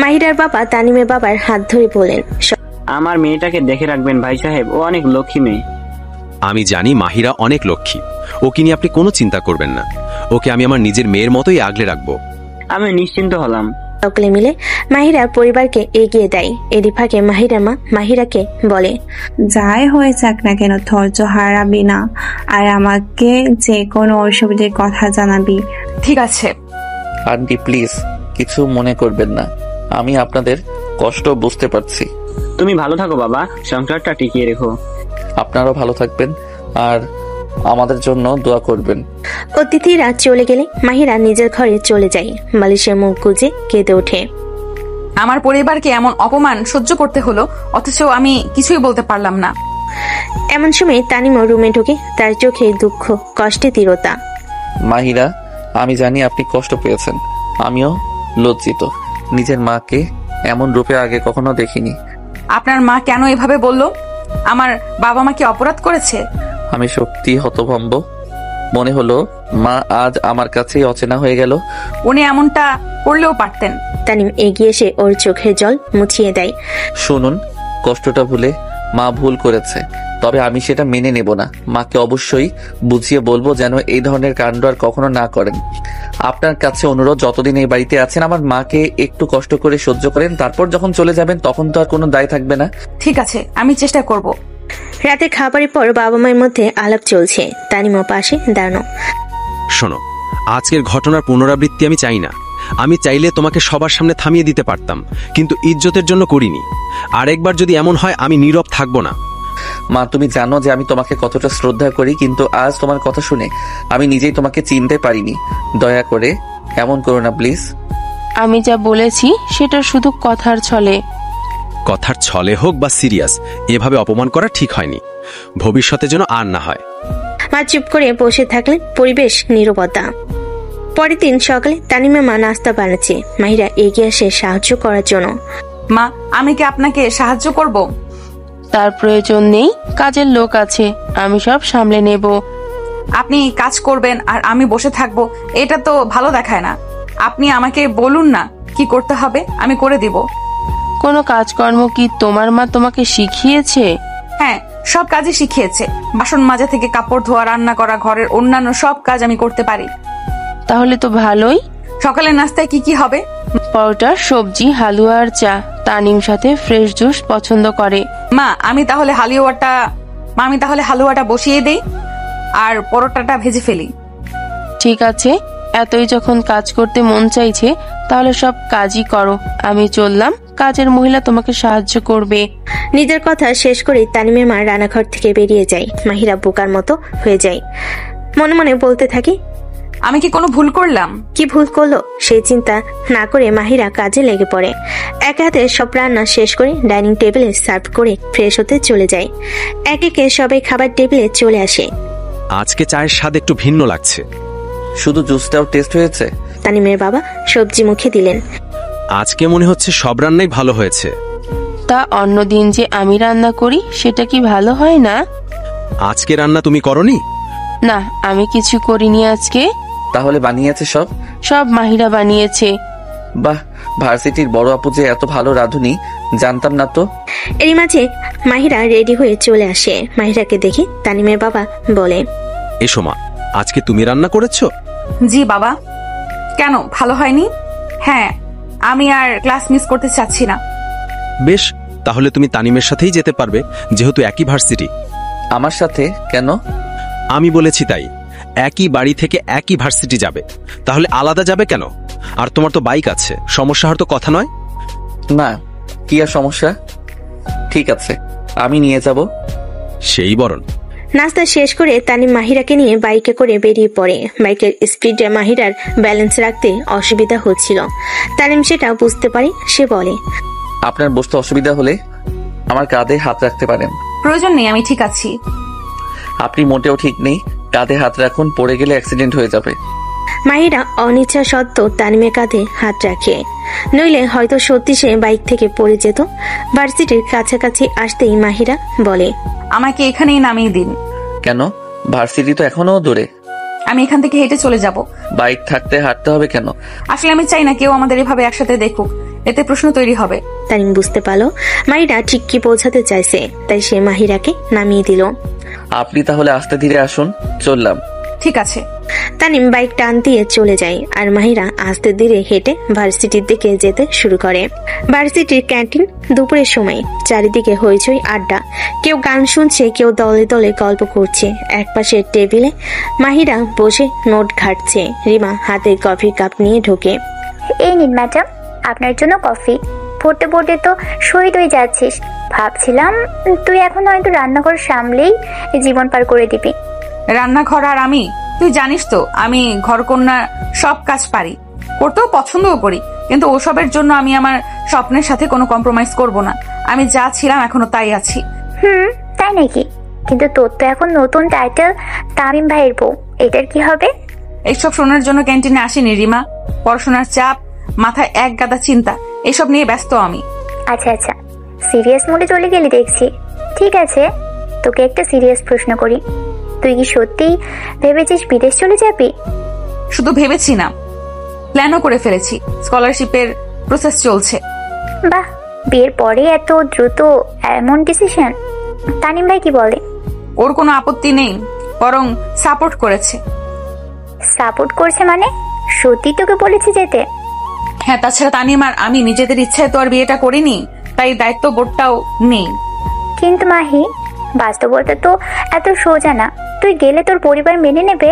মাহিরার বাবা তানিমের বাবার হাত ধরে বলেন, আমার মেয়েটাকে দেখে রাখবেন ভাই সাহেব, ও অনেক লক্ষ্মী মেয়ে। আমি জানি মাহিরা অনেক লক্ষ্মী, ওকে নিয়ে আপনি কোনো চিন্তা করবেন না। ওকে আমি আমার নিজের মেয়ের মতোই আগলে রাখবো। আমি নিশ্চিন্ত হলাম। সকলে মিলে মাহিরার পরিবারকে এগিয়ে দেয়। এরই ফাঁকে মাহিরার মা মাহিরাকে বলে, যাই হয়ে যাক না কেন ধৈর্য হারাবি না, আর আমাকে যে কোনো অসুবিধার কথা জানাবি। ঠিক আছে আন্টি, প্লিজ কিছু মনে করবেন না, আমি আপনাদের কষ্ট বুঝতে পারছি। তুমি ভালো থাকো বাবা, সংসারটা টিকিয়ে রেখো। আপনারাও ভালো থাকবেন আর আমাদের জন্য দোয়া করবেন। অতিথিরা চলে গেলে মাহিরা নিজের ঘরে চলে যায়। বালিশের মুখ গুজে কেঁদে ওঠে। আমার পরিবারকে এমন অপমান সহ্য করতে হলো, অথচ আমি কিছুই বলতে পারলাম না। এমন সময় তানিমও রুমে ঢুকে, তার চোখে দুঃখ, কষ্টে তীব্রতা। মাহিরা, আমি জানি আপনি কষ্ট পেয়েছেন, আমিও লজ্জিত। নিজের মাকে এমন রূপে আগে কখনো দেখিনি। আপনার মা কেন এভাবে বললো? আমার বাবা মা কি অপরাধ করেছে? আমি সত্যি হতভম্ব। মনে হলো মা আজ আমার কাছেই অচেনা হয়ে গেল। উনি এমনটা করলেও পারতেন। তানিম এগিয়ে এসে ওর চোখের জল মুছিয়ে দেয়। শুনুন, কষ্টটা ভুলে মা ভুল করেছে, তবে আমি সেটা মেনে নেব না। মাকে অবশ্যই বুঝিয়ে বলবো যেন এই ধরনের কাণ্ড আর কখনো না করেন। আপনার কাছে অনুরোধ, যতদিন এই বাড়িতে আছেন আমার মাকে একটু কষ্ট করে সহ্য করেন, তারপর যখন চলে যাবেন তখন তো আর কোনো দায় থাকবে না। ঠিক আছে, আমি চেষ্টা করব। রাতে খাবারের পর বাবা মায়ের মধ্যে আলাপ চলছে। তানিমও পাশে দাঁড়ানো। শোনো, আজকের ঘটনার পুনরাবৃত্তি আমি চাই না। আমি চাইলে তোমাকে সবার সামনে থামিয়ে দিতে পারতাম, কিন্তু ইজ্জতের জন্য করিনি। আরেকবার যদি এমন হয় আমি নীরব থাকবো না। মা, তুমি জানো যে আমি তোমাকে কতটা শ্রদ্ধা করি, কিন্তু আজ তোমার কথা শুনে আমি নিজেই তোমাকে চিনতে পারিনি। দয়া করে এমন করো না প্লিজ। আমি যা বলেছি সেটা শুধু কথার ছলে। কথার ছলে হোক বা সিরিয়াস, এভাবে অপমান করা ঠিক হয়নি। ভবিষ্যতে যেন আর না হয়। মা চুপ করে বসে থাকলেন। পরিবেশ নীরবতা। পরের দিন সকালে তানিমের মা নাস্তা বানাচ্ছে। মাহিরা এগিয়ে আসে সাহায্য করার জন্য। মা, আমি কি আপনাকে সাহায্য করব? তার প্রয়োজন নেই, কাজের লোক আছে, আমি সব সামলে নেব। আপনি কাজ করবেন আর আমি বসে থাকবো, এটা তো ভালো দেখায় না। আপনি আমাকে বলুন না কি করতে হবে, আমি করে দিব। কোনো কাজকর্ম কি তোমার মা তোমাকে শিখিয়েছে? হ্যাঁ, সব কাজই শিখিয়েছে। বাসন মাজা থেকে কাপড় ধোয়া, রান্না করা, ঘরের অন্যান্য সব কাজ আমি করতে পারি। তাহলে তো ভালোই। সকালের নাস্তায় কি কি হবে? পরোটা, সবজি, হালুয়া আর চা। তানিম সাথে ফ্রেশ জুস পছন্দ করে। মা, আমি তাহলে হালুয়াটা বসিয়ে দেই আর পরোটাটা ভেজে ফেলি। ঠিক আছে, এতই যখন কাজ করতে মন চাইছে তাহলে সব কাজই করো। আমি চললাম, কাজের মহিলা তোমাকে সাহায্য করবে। নিজের কথা শেষ করে তানিমের মা রান্নাঘর থেকে বেরিয়ে যায়। মাহিরা বোকার মতো হয়ে যায়। মনে মনে বলতে থাকে, আমি কি কোনো ভুল করলাম? কি ভুল করলো সেই চিন্তা না করে মাহিরা কাজে লেগে পড়ে। এক হাতে সব রান্না শেষ করে ডাইনিং টেবিলে সার্ভ করে ফ্রেশ হতে চলে যায়। এক একে সবাই খাবার টেবিলে চলে আসে। আজকে চায়ের স্বাদ একটু ভিন্ন লাগছে। শুধু জুসটাও টেস্ট হয়েছে? তানিমের বাবা সবজি মুখে দিলেন। আজকে মনে হচ্ছে সব রান্নাই ভালো হয়েছে। তা অন্যদিন যে আমি রান্না করি সেটা কি ভালো হয় না? আজকে রান্না তুমি করনি? না, আমি কিছু করিনি আজকে। তাহলে বানিয়েছে সব? সব মাহিরা বানিয়েছে। বাহ, ভার্সিটির বড় আপু যে এত ভালো রাঁধুনি জানতাম না তো। এরই মাঝে মাহিরা রেডি হয়ে চলে আসে। মাহিরাকে দেখে তানিমের বাবা বলে, এসো মা, আজকে তুমি রান্না করেছো? জি বাবা। কেন, ভালো হয়নি? হ্যাঁ, আমি আর ক্লাস মিস করতে চাচ্ছি না। বেশ, তাহলে তুমি তানিমের সাথেই যেতে পারবে, যেহেতু একই ভার্সিটি। আমার সাথে কেন? আমি বলেছি তাই। একই বাড়ি থেকে একই ভার্সিটি যাবে, তাহলে আলাদা যাবে কেন? আর তোমার তো বাইক আছে, সমস্যা হওয়ার তো কথা নয়। না, কি আর সমস্যা? ঠিক আছে, আমি নিয়ে যাব। সেই বরণ। নাস্তা শেষ করে তানিম মাহিরাকে নিয়ে বাইকে করে বেরিয়ে পড়ে। বাইকের স্পিডে মাহিরার ব্যালেন্স রাখতে অসুবিধা হচ্ছিল। তানিম সেটা বুঝতে পারে। সে বলে, আপনার বসতে অসুবিধা হলে আমার কাঁধে হাত রাখতে পারেন। প্রয়োজন নেই, আমি ঠিক আছি। আপনি মোটেও ঠিক নেই, কাঁধে হাত রাখুন, পড়ে গেলে অ্যাক্সিডেন্ট হয়ে যাবে। মাহিরা অনিচ্ছা সত্ত্বেও তানিমের কাঁধে হাত রাখে, নইলে হয়তো সত্যি সে বাইক থেকে পড়ে যেত। ভার্সিটির কাছাকাছি আসতেই মাহিরা বলে, আমাকে এখানেই নামিয়ে দিন। কেন? ভার্সিটি তো এখনো দূরে। আমি এখান থেকে হেঁটে চলে যাব। বাইক থাকতে হাঁটতে হবে কেন? আসলে আমি চাই না কেউ আমাদের এভাবে একসাথে দেখুক, এতে প্রশ্ন তৈরি হবে। তানিম বুঝতে পারলো মাহিরা ঠিক কি বোঝাতে চাইছে, তাই সে মাহিরাকে নামিয়ে দিল। আপনি তাহলে আস্তে ধীরে আসুন, চললাম। ঠিক আছে। তানিম বাইক টান দিয়ে চলে যায়, আর মাহিরা আস্তে ধীরে হেঁটে ভার্সিটির দিকে যেতে শুরু করে। ভার্সিটির ক্যান্টিন, দুপুরের সময়, চারিদিকে হইচই আড্ডা। কেউ গান শুনছে, কেউ দলে দলে গল্প করছে। একপাশে টেবিলে মাহিরা বসে নোট ঘাটছে। রিমা হাতে কফির কাপ নিয়ে ঢোকে। এই নিন ম্যাডাম, আপনার জন্য কফি। পড়তে পড়তে তো শহীদ হয়ে যাচ্ছিস। ভাবছিলাম তুই এখন হয়তো রান্নাঘর সামলেই জীবন পার করে দিবি। রান্নাঘর আর আমি, তুই জানিস তো আমি ঘরকন্যা সব কাজ পারি, করতেও পছন্দও করি, কিন্তু ওসবের জন্য আমি আমার স্বপ্নের সাথে কোনো কম্প্রোমাইজ করব না। আমি যা ছিলাম এখনো তাই আছি। তাই নাকি? কিন্তু তোর তো এখন নতুন টাইটেল তামিম ভাইয়ের বউ, এটার কি হবে? এইসব শোনার জন্য ক্যান্টিনে আসিনি রিমা। পড়াশোনার চাপ, মাথায় এক গাদা চিন্তা, এসব নিয়ে ব্যস্ত আমি। আচ্ছা আচ্ছা, সিরিয়াস মোডে চলে গেলি দেখছি। ঠিক আছে, তোকে একটা সিরিয়াস প্রশ্ন করি। তুই কি সত্যিই ভেবেছিস বিদেশ চলে যাবি? শুধু ভেবেছি না, প্ল্যানও করে ফেলেছি। স্কলারশিপের প্রসেস চলছে। বাহ, বিয়ের পরে এত দ্রুত এমন ডিসিশন। তানিম ভাই কি বলে? ওর কোনো আপত্তি নেই, বরং সাপোর্ট করেছে। সাপোর্ট করছে মানে? সত্যি তোকে বলেছে যেতে? হ্যাঁ, তাছাড়া তানিম আর আমি নিজেদের ইচ্ছায় তো আর বিয়েটা করিনি, তাই দায়িত্ব বোধটাও নেই। কিন্তু মাহি, বাস্তবতা তো এত সোজা না। তুই গেলে তোর পরিবার মেনে নেবে?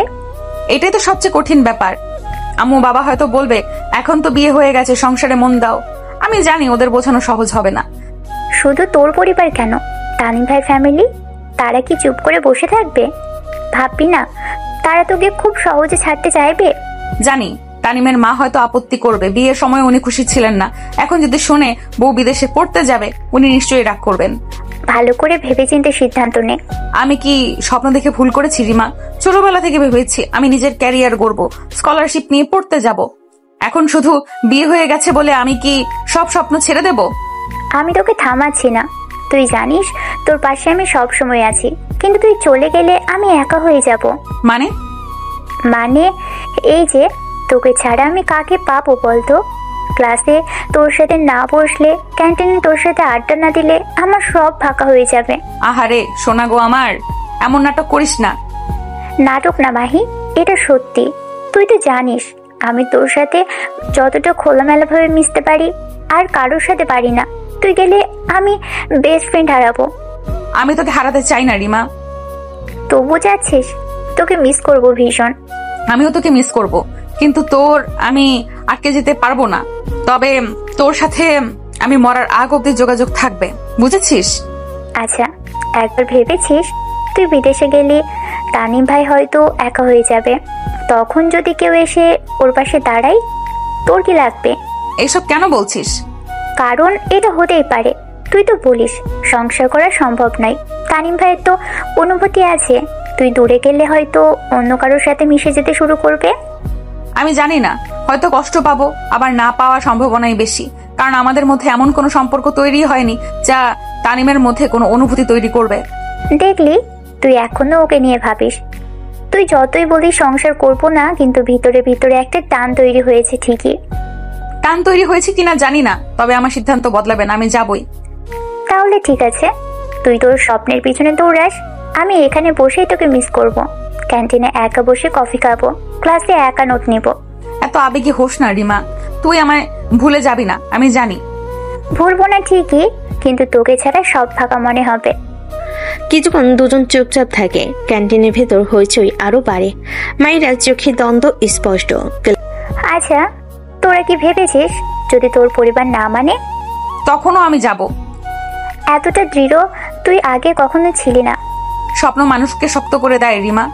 এটাই তো সবচেয়ে কঠিন ব্যাপার। আম্মু বাবা হয়তো বলবে এখন তো বিয়ে হয়ে গেছে, সংসারে মন দাও। আমি জানি ওদের বোঝানো সহজ হবে না। শুধু তোর পরিবার কেন, তানিম ভাই ফ্যামিলি, তারা কি চুপ করে বসে থাকবে? ভাববি না তারা তোকে খুব সহজে ছাড়তে চাইবে? জানি তানিমের মা হয়তো আপত্তি করবে, বিয়ের সময় উনি খুশি ছিলেন না। এখন যদি শুনে বউ বিদেশে পড়তে যাবে, উনি নিশ্চয়ই রাগ করবেন। ভালো করে ভেবেচিন্তে সিদ্ধান্ত নে। আমি কি স্বপ্ন দেখে ভুল করেছি রিমা? ছোটবেলা থেকে ভেবেছি আমি নিজের ক্যারিয়ার গড়বো, স্কলারশিপ নিয়ে পড়তে যাব। এখন শুধু বিয়ে হয়ে গেছে বলে আমি কি সব স্বপ্ন ছেড়ে দেব? আমি তোকে থামাচ্ছি না, তুই জানিস তোর পাশে আমি সব সময় আছি। কিন্তু তুই চলে গেলে আমি একা হয়ে যাব। মানে এই যে, তোকে ছাড়া আমি কাকে পাবো বলতো? ক্লাসে তোর সাথে না বসলে, ক্যান্টিনে তোর সাথে আড্ডা না দিলে আমার সব ফাঁকা হয়ে যাবে। আহারে সোনা গো আমার, এমন নাটক করিস না। নাটক না মাহি, এটা সত্যি। তুই তো জানিস আমি তোর সাথে যতটা খোলামেলা ভাবে মিশতে পারি আর কারোর সাথে পারি না। তুই গেলে আমি বেস্ট ফ্রেন্ড হারাবো। আমি তোকে হারাতে চাই না রিমা। তবু যাচ্ছিস? তোকে মিস করব ভীষণ। আমিও তোকে মিস করব, কিন্তু তোর আমি আটকে যেতে পারবো না। তবে তোর সাথে আমি মরার আগ অব্দি যোগাযোগ থাকবে, বুঝেছিস? আচ্ছা, একবার ভেবেছিস তুই বিদেশে গেলে তানিম ভাই হয়তো একা হয়ে যাবে, তখন যদি কেউ এসে ওর পাশে দাঁড়ায়, তোর কি লাগবে? এইসব কেন বলছিস? কারণ এটা হতেই পারে। তুই তো বলিস সংসার করা সম্ভব নয়, তানিম ভাইয়ের তো অনুভূতি আছে। তুই দূরে গেলে হয়তো অন্য কারোর সাথে মিশে যেতে শুরু করবে। আমি জানি না, হয়তো কষ্ট পাবো, আবার না পাওয়ার সম্ভাবনাই বেশি। কারণ আমাদের মধ্যে এমন কোনো সম্পর্ক তৈরি হয়নি যা তানিমের মধ্যে কোনো অনুভূতি তৈরি করবে। দেখলি, তুই এখনো ওকে নিয়ে ভাবিস। তুই যতই বলিস সংসার করবো না, কিন্তু ভিতরে ভিতরে একটা টান তৈরি হয়েছে ঠিকই। টান তৈরি হয়েছে কিনা জানি না, তবে আমার সিদ্ধান্ত বদলাবে না, আমি যাবই। তাহলে ঠিক আছে, তুই তোর স্বপ্নের পিছনে দৌড়াস, আমি এখানে বসেই তোকে মিস করব। ক্যান্টিনে একা বসে কফি খাবো, ক্লাসে একা নোট নিব। এত আবেগী হোস না রিমা, তুই আমায় ভুলে যাবি না, আমি জানি। ভুলবো না ঠিকই, কিন্তু তোকে ছাড়া সব ফাঁকা মনে হবে। কিছুক্ষণ দুজন চুপচাপ থাকে। ক্যান্টিনের ভেতর হইচই আরো বাড়ে। মাহিরার চোখে দ্বন্দ্ব স্পষ্ট। আচ্ছা, তোরা কি ভেবেছিস যদি তোর পরিবার না মানে? তখনও আমি যাব। এতটা দৃঢ় তুই আগে কখনো ছিলি না। স্বপ্ন মানুষকে শক্ত করে দেয় রিমা।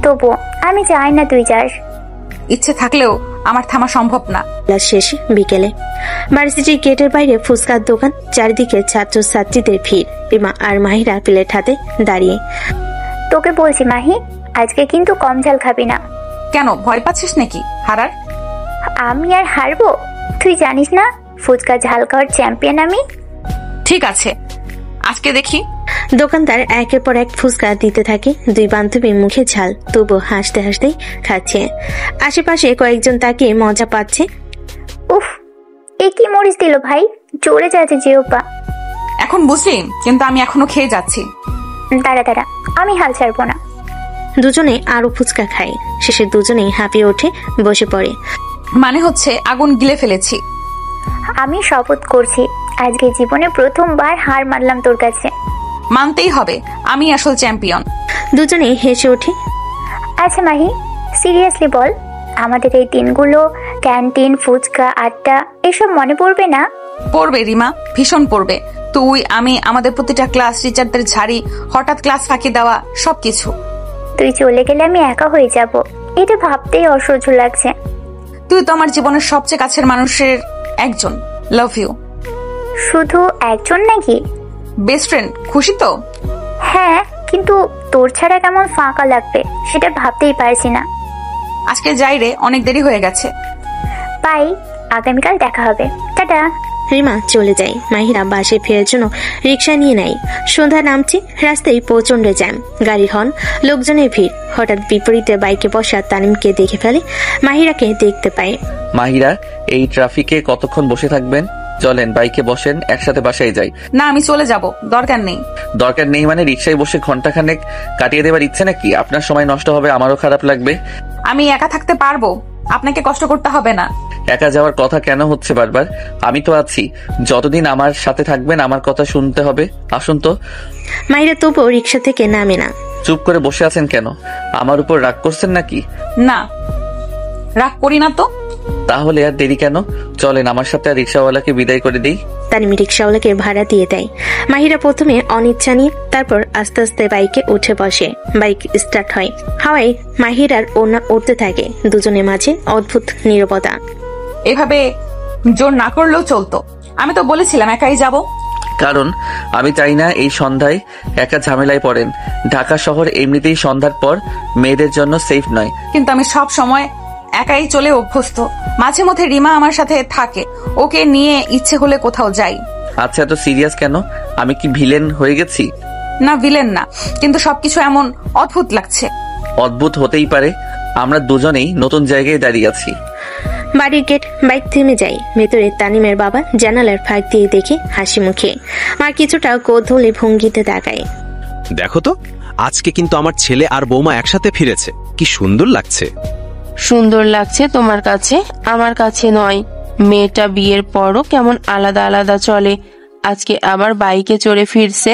তবু আমি চাই না তুই যাস। ইচ্ছে থাকলেও আমার থামা সম্ভব না। ক্লাস শেষে বিকেলে ভার্সিটির গেটের বাইরে ফুচকার দোকান, চারিদিকে ছাত্রছাত্রীদের ভিড়। রিমা আর মাহিরা প্লেট হাতে দাঁড়িয়ে। তোকে বলছি মাহি, আজকে কিন্তু কম ঝাল খাবি না। কেন, ভয় পাচ্ছিস নাকি হারার? আমি আর হারবো? তুই জানিস না ফুচকা ঝাল খাওয়ার চ্যাম্পিয়ন আমি। ঠিক আছে, আজকে দেখি। দোকানদার একের পর এক ফুচকা দিতে থাকে। দুই বান্ধবী মুখে ঝাল, তবু হাসতে হাসতেই খাচ্ছে। আশেপাশে কয়েকজন তাকে মজা পাচ্ছে। উফ, এ কি মরিচ দিল ভাই, চলে যাচ্ছে জিওপা। এখন বুঝলি, কিন্তু আমি এখনো খেয়ে যাচ্ছি। দাঁড়া দাঁড়া, আমি হাল ছাড়বো না। দুজনে আরো ফুচকা খায়। শেষে দুজনেই হাঁপিয়ে ওঠে, বসে পড়ে। মানে হচ্ছে আগুন গিলে ফেলেছি। আমি শপথ করছি আজকে জীবনে প্রথমবার হার মানলাম তোর কাছে। মানতেই হবে, আমি আসল চ্যাম্পিয়ন। দুজনেই হেসে ওঠে। আচ্ছা মাহি, সিরিয়াসলি বল, আমাদের এই দিনগুলো, ক্যান্টিন, ফুচকা, আড্ডা, এসব মনে পড়বে না? পড়বে রিমা, ভীষণ পড়বে। তুই, আমি, আমাদের প্রতিটা ক্লাস, টিচারদের ঝাড়ি, হঠাৎ ক্লাস ফাঁকি দেওয়া, সবকিছু। তুই চলে গেলে আমি একা হয়ে যাব, এটা ভাবতেই অসহ্য লাগছে। তুই তো আমার জীবনের সবচেয়ে কাছের মানুষের একজন। Love you. শুধু একজন নাকি? Best friend. খুশি তো? হ্যাঁ, কিন্তু তোর ছাড়া কেমন ফাঁকা লাগবে সেটা ভাবতেই পারছি না। আজকে যাই রে, অনেক দেরি হয়ে গেছে। বাই, আগামীকাল দেখা হবে, টাটা। রিমা চলে যায়। মাহিরা বাসে ফেরার জন্য রিক্সা নিয়ে নেয়। সন্ধ্যা নামছে, রাস্তায় প্রচন্ড জ্যাম, গাড়ির হর্ন, লোকজনের ভিড়। হঠাৎ বিপরীতে বাইকে বসা তানিমকে দেখে ফেলে। মাহিরাকে দেখতে পায়। মাহিরা, এই ট্রাফিকে কতক্ষণ বসে থাকবেন? চলেন বাইকে বসেন, একসাথে বাসায় যাই। না, আমি চলে যাব, দরকার নেই। দরকার নেই মানে রিক্সায় বসে ঘন্টাখানেক কাটিয়ে দেবার ইচ্ছে নাকি? আপনার সময় নষ্ট হবে, আমারও খারাপ লাগবে। আমি একা থাকতে পারবো, আপনাকে কষ্ট করতে হবে না। একা যাওয়ার কথা কেন হচ্ছে বারবার? আমি তো আছি, যতদিন আমার সাথে থাকবেন আমার কথা শুনতে হবে। আসুন তো। মাহিরা তবুও রিক্সা থেকে নামে না। চুপ করে বসে আছেন কেন? আমার উপর রাগ করছেন নাকি? না, রাগ করি না তো। তাহলে আর দেরি কেন? চলেন আমার সাথে রিক্সাওয়ালাকে বিদায় করে দিই। তানিম রিক্সাওয়ালাকে ভাড়া দিয়ে দেয়। মাহিরা প্রথমে অনিচ্ছা নিয়ে, তারপর আস্তে আস্তে বাইকে উঠে বসে। বাইক স্টার্ট হয়। হাওয়ায় মাহিরার ওড়না উঠতে থাকে। দুজনের মাঝে অদ্ভুত নীরবতা। এভাবে জোর না করলেও চলতো। আমি তো বলেছিলাম একাই যাব। কারণ আমি চাই না এই সন্ধ্যায় একা ঝামেলায় পড়েন। ঢাকা শহর এমনিতেই সন্ধ্যার পর মেয়েদের জন্য সেফ নয়। কিন্তু আমি সব সময় একাই চলে অভ্যস্ত। মাঝে মধ্যে রিমা আমার সাথে থাকে, ওকে নিয়ে ইচ্ছে হলে কোথাও যাই। আচ্ছা, এত সিরিয়াস কেন? আমি কি ভিলেন হয়ে গেছি? না, ভিলেন না, কিন্তু সবকিছু এমন অদ্ভুত লাগছে। অদ্ভুত হতেই পারে, আমরা দুজনেই নতুন জায়গায় দাঁড়িয়ে আছি। বাড়ির গেট, বাইক থেমে যায়। ভেতরে তানিমের বাবা জানালার ফাঁক দিয়ে দেখে হাসি মুখে। মা কিছুটা কৌতূহলী ভঙ্গিতে তাকায়। দেখো তো, আজকে কিন্তু আমার ছেলে আর বৌমা একসাথে ফিরেছে, কি সুন্দর লাগছে। সুন্দর লাগছে তোমার কাছে, আমার কাছে নয়। মেয়েটা বিয়ের পরও কেমন আলাদা আলাদা চলে, আজকে আবার বাইকে চড়ে ফিরছে।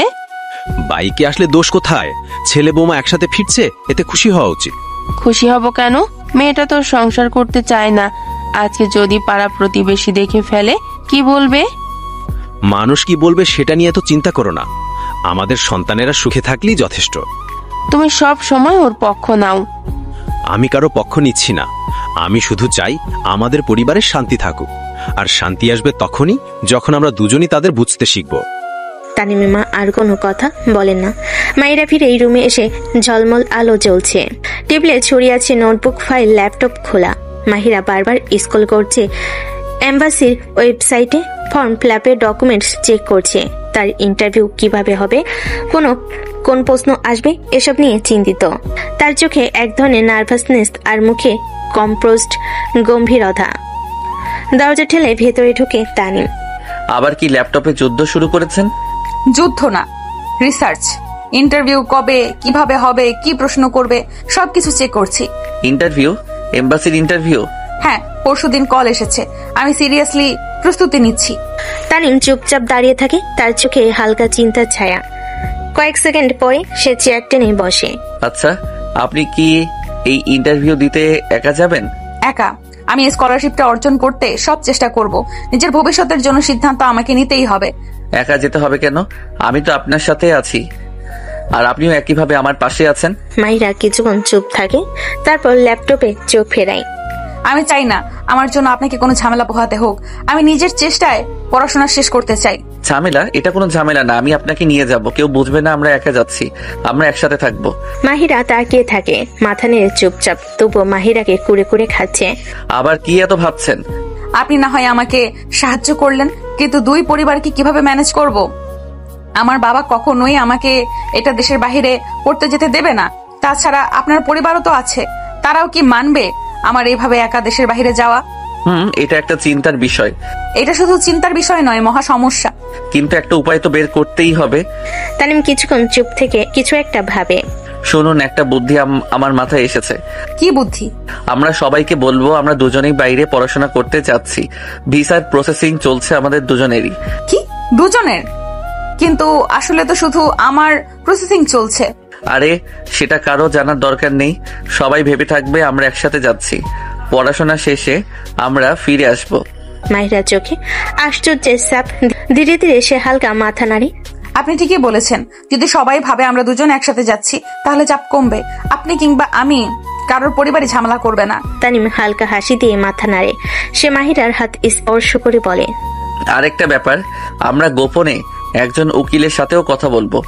বাইকে আসলে দোষ কোথায়? ছেলে বৌমা একসাথে ফিরছে, এতে খুশি হওয়া উচিত। খুশি হব কেন? মেয়েটা তো সংসার করতে চায় না। আজকে যদি পাড়া প্রতিবেশী দেখে ফেলে, কি বলবে? মানুষ কি বলবে সেটা নিয়ে তো চিন্তা করো না, আমাদের সন্তানেরা সুখে থাকলেই যথেষ্ট। তুমি সব সময় ওর পক্ষ নাও। আমি কারো পক্ষ নিচ্ছি না, আমি শুধু চাই আমাদের পরিবারের শান্তি থাকুক। আর শান্তি আসবে তখনই যখন আমরা দুজনই তাদের বুঝতে শিখব। তানিমের মা আর কোনো কথা বলেন না। মায়েরা ফিরে এই রুমে এসে ঝলমল আলো জ্বলছে। টেবিলে ছড়িয়ে আছে নোটবুক, ফাইল, ল্যাপটপ খোলা। মাহিরা বারবার স্ক্রল করছে। এম্বাসির ওয়েবসাইটে ফর্ম ফিলআপের ডকুমেন্টস চেক করছে। তার ইন্টারভিউ কিভাবে হবে, কোন প্রশ্ন আসবে, এসব নিয়ে চিন্তিত। তার চোখে এক ধরনের নার্ভাসনেস আর মুখে কম্পোজড গম্ভীরতা। দরজা ঠেলে ভেতরে ঢুকে তানিম। আবার কি ল্যাপটপে যুদ্ধ শুরু করেছেন? যুদ্ধ না, রিসার্চ। ইন্টারভিউ কবে, কিভাবে হবে, কি প্রশ্ন করবে, সবকিছু চেক করছি। ইন্টারভিউ? এম্বাসির ইন্টারভিউ? হ্যাঁ, পরশুদিন কল এসেছে, আমি সিরিয়াসলি প্রস্তুতি নিচ্ছি। তানিম চুপচাপ দাঁড়িয়ে থাকে, তার চোখে হালকা চিন্তার ছায়া। কয়েক সেকেন্ড পরে সে চেয়ার টেনে বসে। আচ্ছা, আপনি কি এই ইন্টারভিউ দিতে একা যাবেন? একা? আমি এই স্কলারশিপটা অর্জন করতে সব চেষ্টা করব। নিজের ভবিষ্যতের জন্য সিদ্ধান্ত আমাকে নিতেই হবে। একা যেতে হবে কেন? আমি তো আপনার সাথে আছি, আর আপনিও একইভাবে আমার পাশে আছেন। মাহিরা কিছুক্ষণ চুপ থাকে, তারপর ল্যাপটপে চোখ ফেরায়। আমি চাই না আমার জন্য আপনাকে কোনো ঝামেলা পোহাতে হোক। আমি নিজের চেষ্টায় পড়াশোনা শেষ করতে চাই। ঝামেলা? এটা কোনো ঝামেলা না। আমি আপনাকে নিয়ে যাব, কেউ বুঝবে না আমরা একা যাচ্ছি, আমরা একসাথে থাকবো। মাহিরা তাকিয়ে থাকে, মাথা নেড়ে চুপচাপ, তবুও মাহিরাকে কুড়ে কুড়ে খাচ্ছে। আবার কি এত ভাবছেন? আপনি না হয় আমাকে সাহায্য করলেন, কিন্তু দুই পরিবারকে কিভাবে ম্যানেজ করব? আমার বাবা কখনোই আমাকে এটা দেশের বাইরে পড়তে যেতে দেবে না। তাছাড়া আপনার পরিবারও তো আছে, তারাও কি মানবে আমার এইভাবে একা দেশের বাইরে যাওয়া? এটা একটা চিন্তার বিষয়। এটা শুধু চিন্তার বিষয় নয়, মহা সমস্যা। কিন্তু একটা উপায় তো বের করতেই হবে। তানিম কিছুক্ষণ চুপ থেকে কিছু একটা ভাবে। শুনুন, একটা বুদ্ধি আমার মাথায় এসেছে। কি বুদ্ধি? আমরা সবাইকে বলবো আমরা দুজনেই বাইরে পড়াশোনা করতে যাচ্ছি। ভিসার প্রসেসিং চলছে আমাদের দুজনেরই। কি দুজনের? কিন্তু আসলে তো শুধু আমার প্রসেসিং চলছে। আরে সেটা কারো জানার দরকার নেই, সবাই ভেবে থাকবে আমরা একসাথে যাচ্ছি। পড়াশোনা শেষে আমরা ফিরে আসব। মাহিরা চোখে আশ্চর্যের ছাপ, ধীরে ধীরে সে হালকা মাথা নাড়ে। আপনি ঠিকই বলেছেন, যদি সবাই ভাবে আমরা দুজন একসাথে যাচ্ছি তাহলে চাপ কমবে। আপনি কিংবা আমি, কারোর পরিবারে ঝামেলা করবে না। তানিম হালকা হাসি দিয়ে মাথা নাড়ে। সে মাহিরার হাত স্পর্শ করে বলে, আরেকটা ব্যাপার, আমরা গোপনে একজন উকিলের সাথেও কথা বলবো।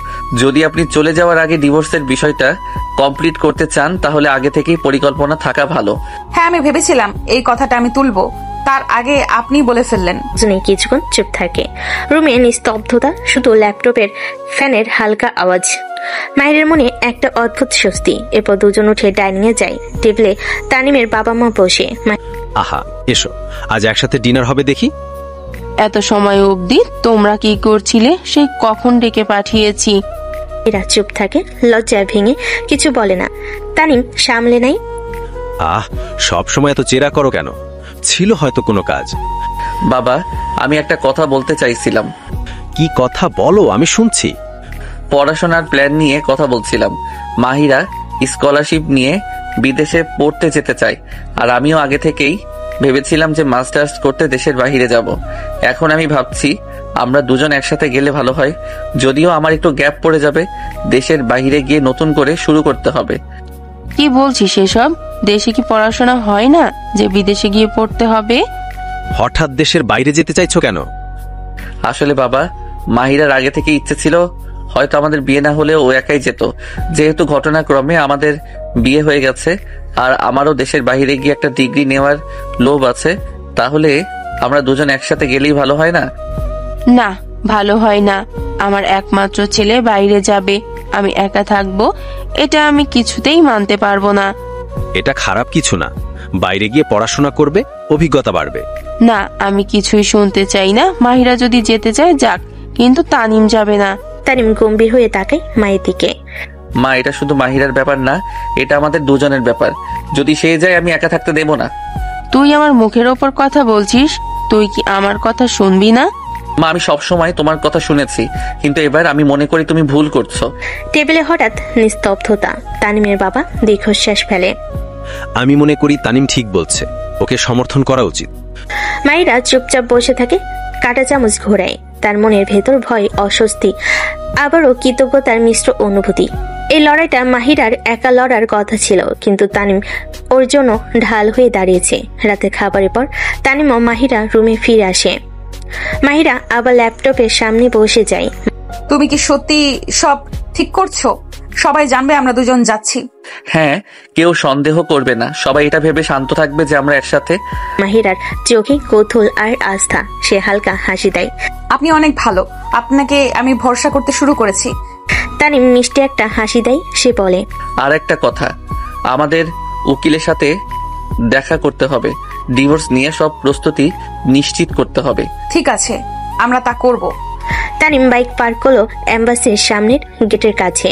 যদি আপনি চলে যাওয়ার আগে ডিভোর্সের বিষয়টা কমপ্লিট করতে চান তাহলে আগে থেকেই পরিকল্পনা থাকা ভালো। হ্যাঁ, আমি ভেবেছিলাম এই কথাটা আমি তুলবো, তার আগে আপনি বলে ফেললেন। কিছুক্ষণ চুপ থাকে। রুমে নিস্তব্ধতা, শুধু ল্যাপটপের ফ্যানের হালকা আওয়াজ। মাহিরের মনে একটা অদ্ভুত স্বস্তি। এরপর দুজন উঠে ডাইনিং এ যায়। টেবিলে তানিমের বাবা মা বসে। আহা, এসো, আজ একসাথে ডিনার হবে দেখি। এত সময় অবধি তোমরা কি করছিলে? সেই কখন ডেকে পাঠিয়েছি। এরা চুপ থাকে, লজ্জায় ভেঙে কিছু বলে না। তানিম সামলে নাই। সব সময় এত চেরা করো কেন? ছিল হয়তো কোনো কাজ। বাবা, আমি একটা কথা বলতে চাইছিলাম। কি কথা বলো, আমি শুনছি। পড়াশোনার প্ল্যান নিয়ে কথা বলছিলাম। মাহিরা স্কলারশিপ নিয়ে বিদেশে পড়তে যেতে চায়, আর আমিও আগে থেকেই ভেবেছিলাম যে মাস্টার্স করতে দেশের বাইরে যাব। এখন আমি ভাবছি আমরা দুজন একসাথে গেলে ভালো হয়। যদিও আমার একটু গ্যাপ পড়ে যাবে, দেশের বাইরে গিয়ে নতুন করে শুরু করতে হবে। কি বলছিস এসব? দেশে কি পড়াশোনা হয় না যে বিদেশে গিয়ে পড়তে হবে? হঠাৎ দেশের বাইরে যেতে চাইছো কেন? আসলে বাবা, মাহিরার আগে থেকে ইচ্ছে ছিল হয়তো আমাদের বিয়ে না হলেও ও একাই যেত। যেহেতু ঘটনাক্রমে আমাদের বিয়ে হয়ে গেছে আর আমারও দেশের বাইরে গিয়ে একটা ডিগ্রি নেওয়ার লোভ আছে, তাহলে আমরা দুজন একসাথে গেলেই ভালো হয় না? না, ভালো হয় না। আমার একমাত্র ছেলে বাইরে যাবে, আমি একা থাকবো, এটা আমি কিছুতেই মানতে পারবো না। এটা খারাপ কিছু না, বাইরে গিয়ে পড়াশোনা করবে, অভিজ্ঞতা বাড়বে। না, আমি কিছুই শুনতে চাই না। মাহিরা যদি যেতে চায় যাক, কিন্তু তানিম যাবে না। তানিম গম্ভীর হয়ে তাকায় মায়ের দিকে। মা, এটা শুধু মাহিরার ব্যাপার না, এটা আমাদের দুজনের ব্যাপার। যদি সে যায় আমি একা থাকতে দেব না। তুই আমার মুখের ওপর কথা বলছিস? তুই কি আমার কথা শুনবি না? মা, আমি সবসময় তোমার কথা শুনেছি, কিন্তু এবার আমি মনে করি তুমি ভুল করছো। টেবিলে হঠাৎ নিস্তব্ধতা। তানিমের বাবা দীর্ঘশ্বাস ফেলে। আমি মনে করি তানিম ঠিক বলছে, ওকে সমর্থন করা উচিত। মাহিরা চুপচাপ বসে থাকে, কাঁটা চামচ ঘোরায়। তার মনের ভেতর ভয়, অস্বস্তি, আবারও কৃতজ্ঞতার মিশ্র অনুভূতি। এই লড়াইটা মাহিরার একা লড়ার কথা ছিল, কিন্তু তানিম ওর জন্য ঢাল হয়ে দাঁড়িয়েছে। রাতে খাবারের পর তানিম ও মাহিরা রুমে ফিরে আসে। মাহিরা আবার ল্যাপটপের সামনে বসে যায়। তুমি কি সত্যি সব ঠিক করছো? সবাই জানবে আমরা দুজন যাচ্ছি? হ্যাঁ, কেউ সন্দেহ করবে না, সবাই এটা ভেবে শান্ত থাকবে যে আমরা একসাথে। মাহিরার চোখে কৌতূহল আর আস্থা। সে হালকা হাসি দেয়। আপনি অনেক ভালো, আপনাকে আমি ভরসা করতে শুরু করেছি। তানিম মিষ্টি একটা হাসি দেয়। সে বলে, আর একটা কথা, আমাদের উকিলের সাথে দেখা করতে হবে। ডিভোর্স নিয়ে সব প্রস্তুতি নিশ্চিত করতে হবে। ঠিক আছে, আমরা তা করব। তানিম বাইক পার্ক করলো এম্বাসির সামনের গেটের কাছে।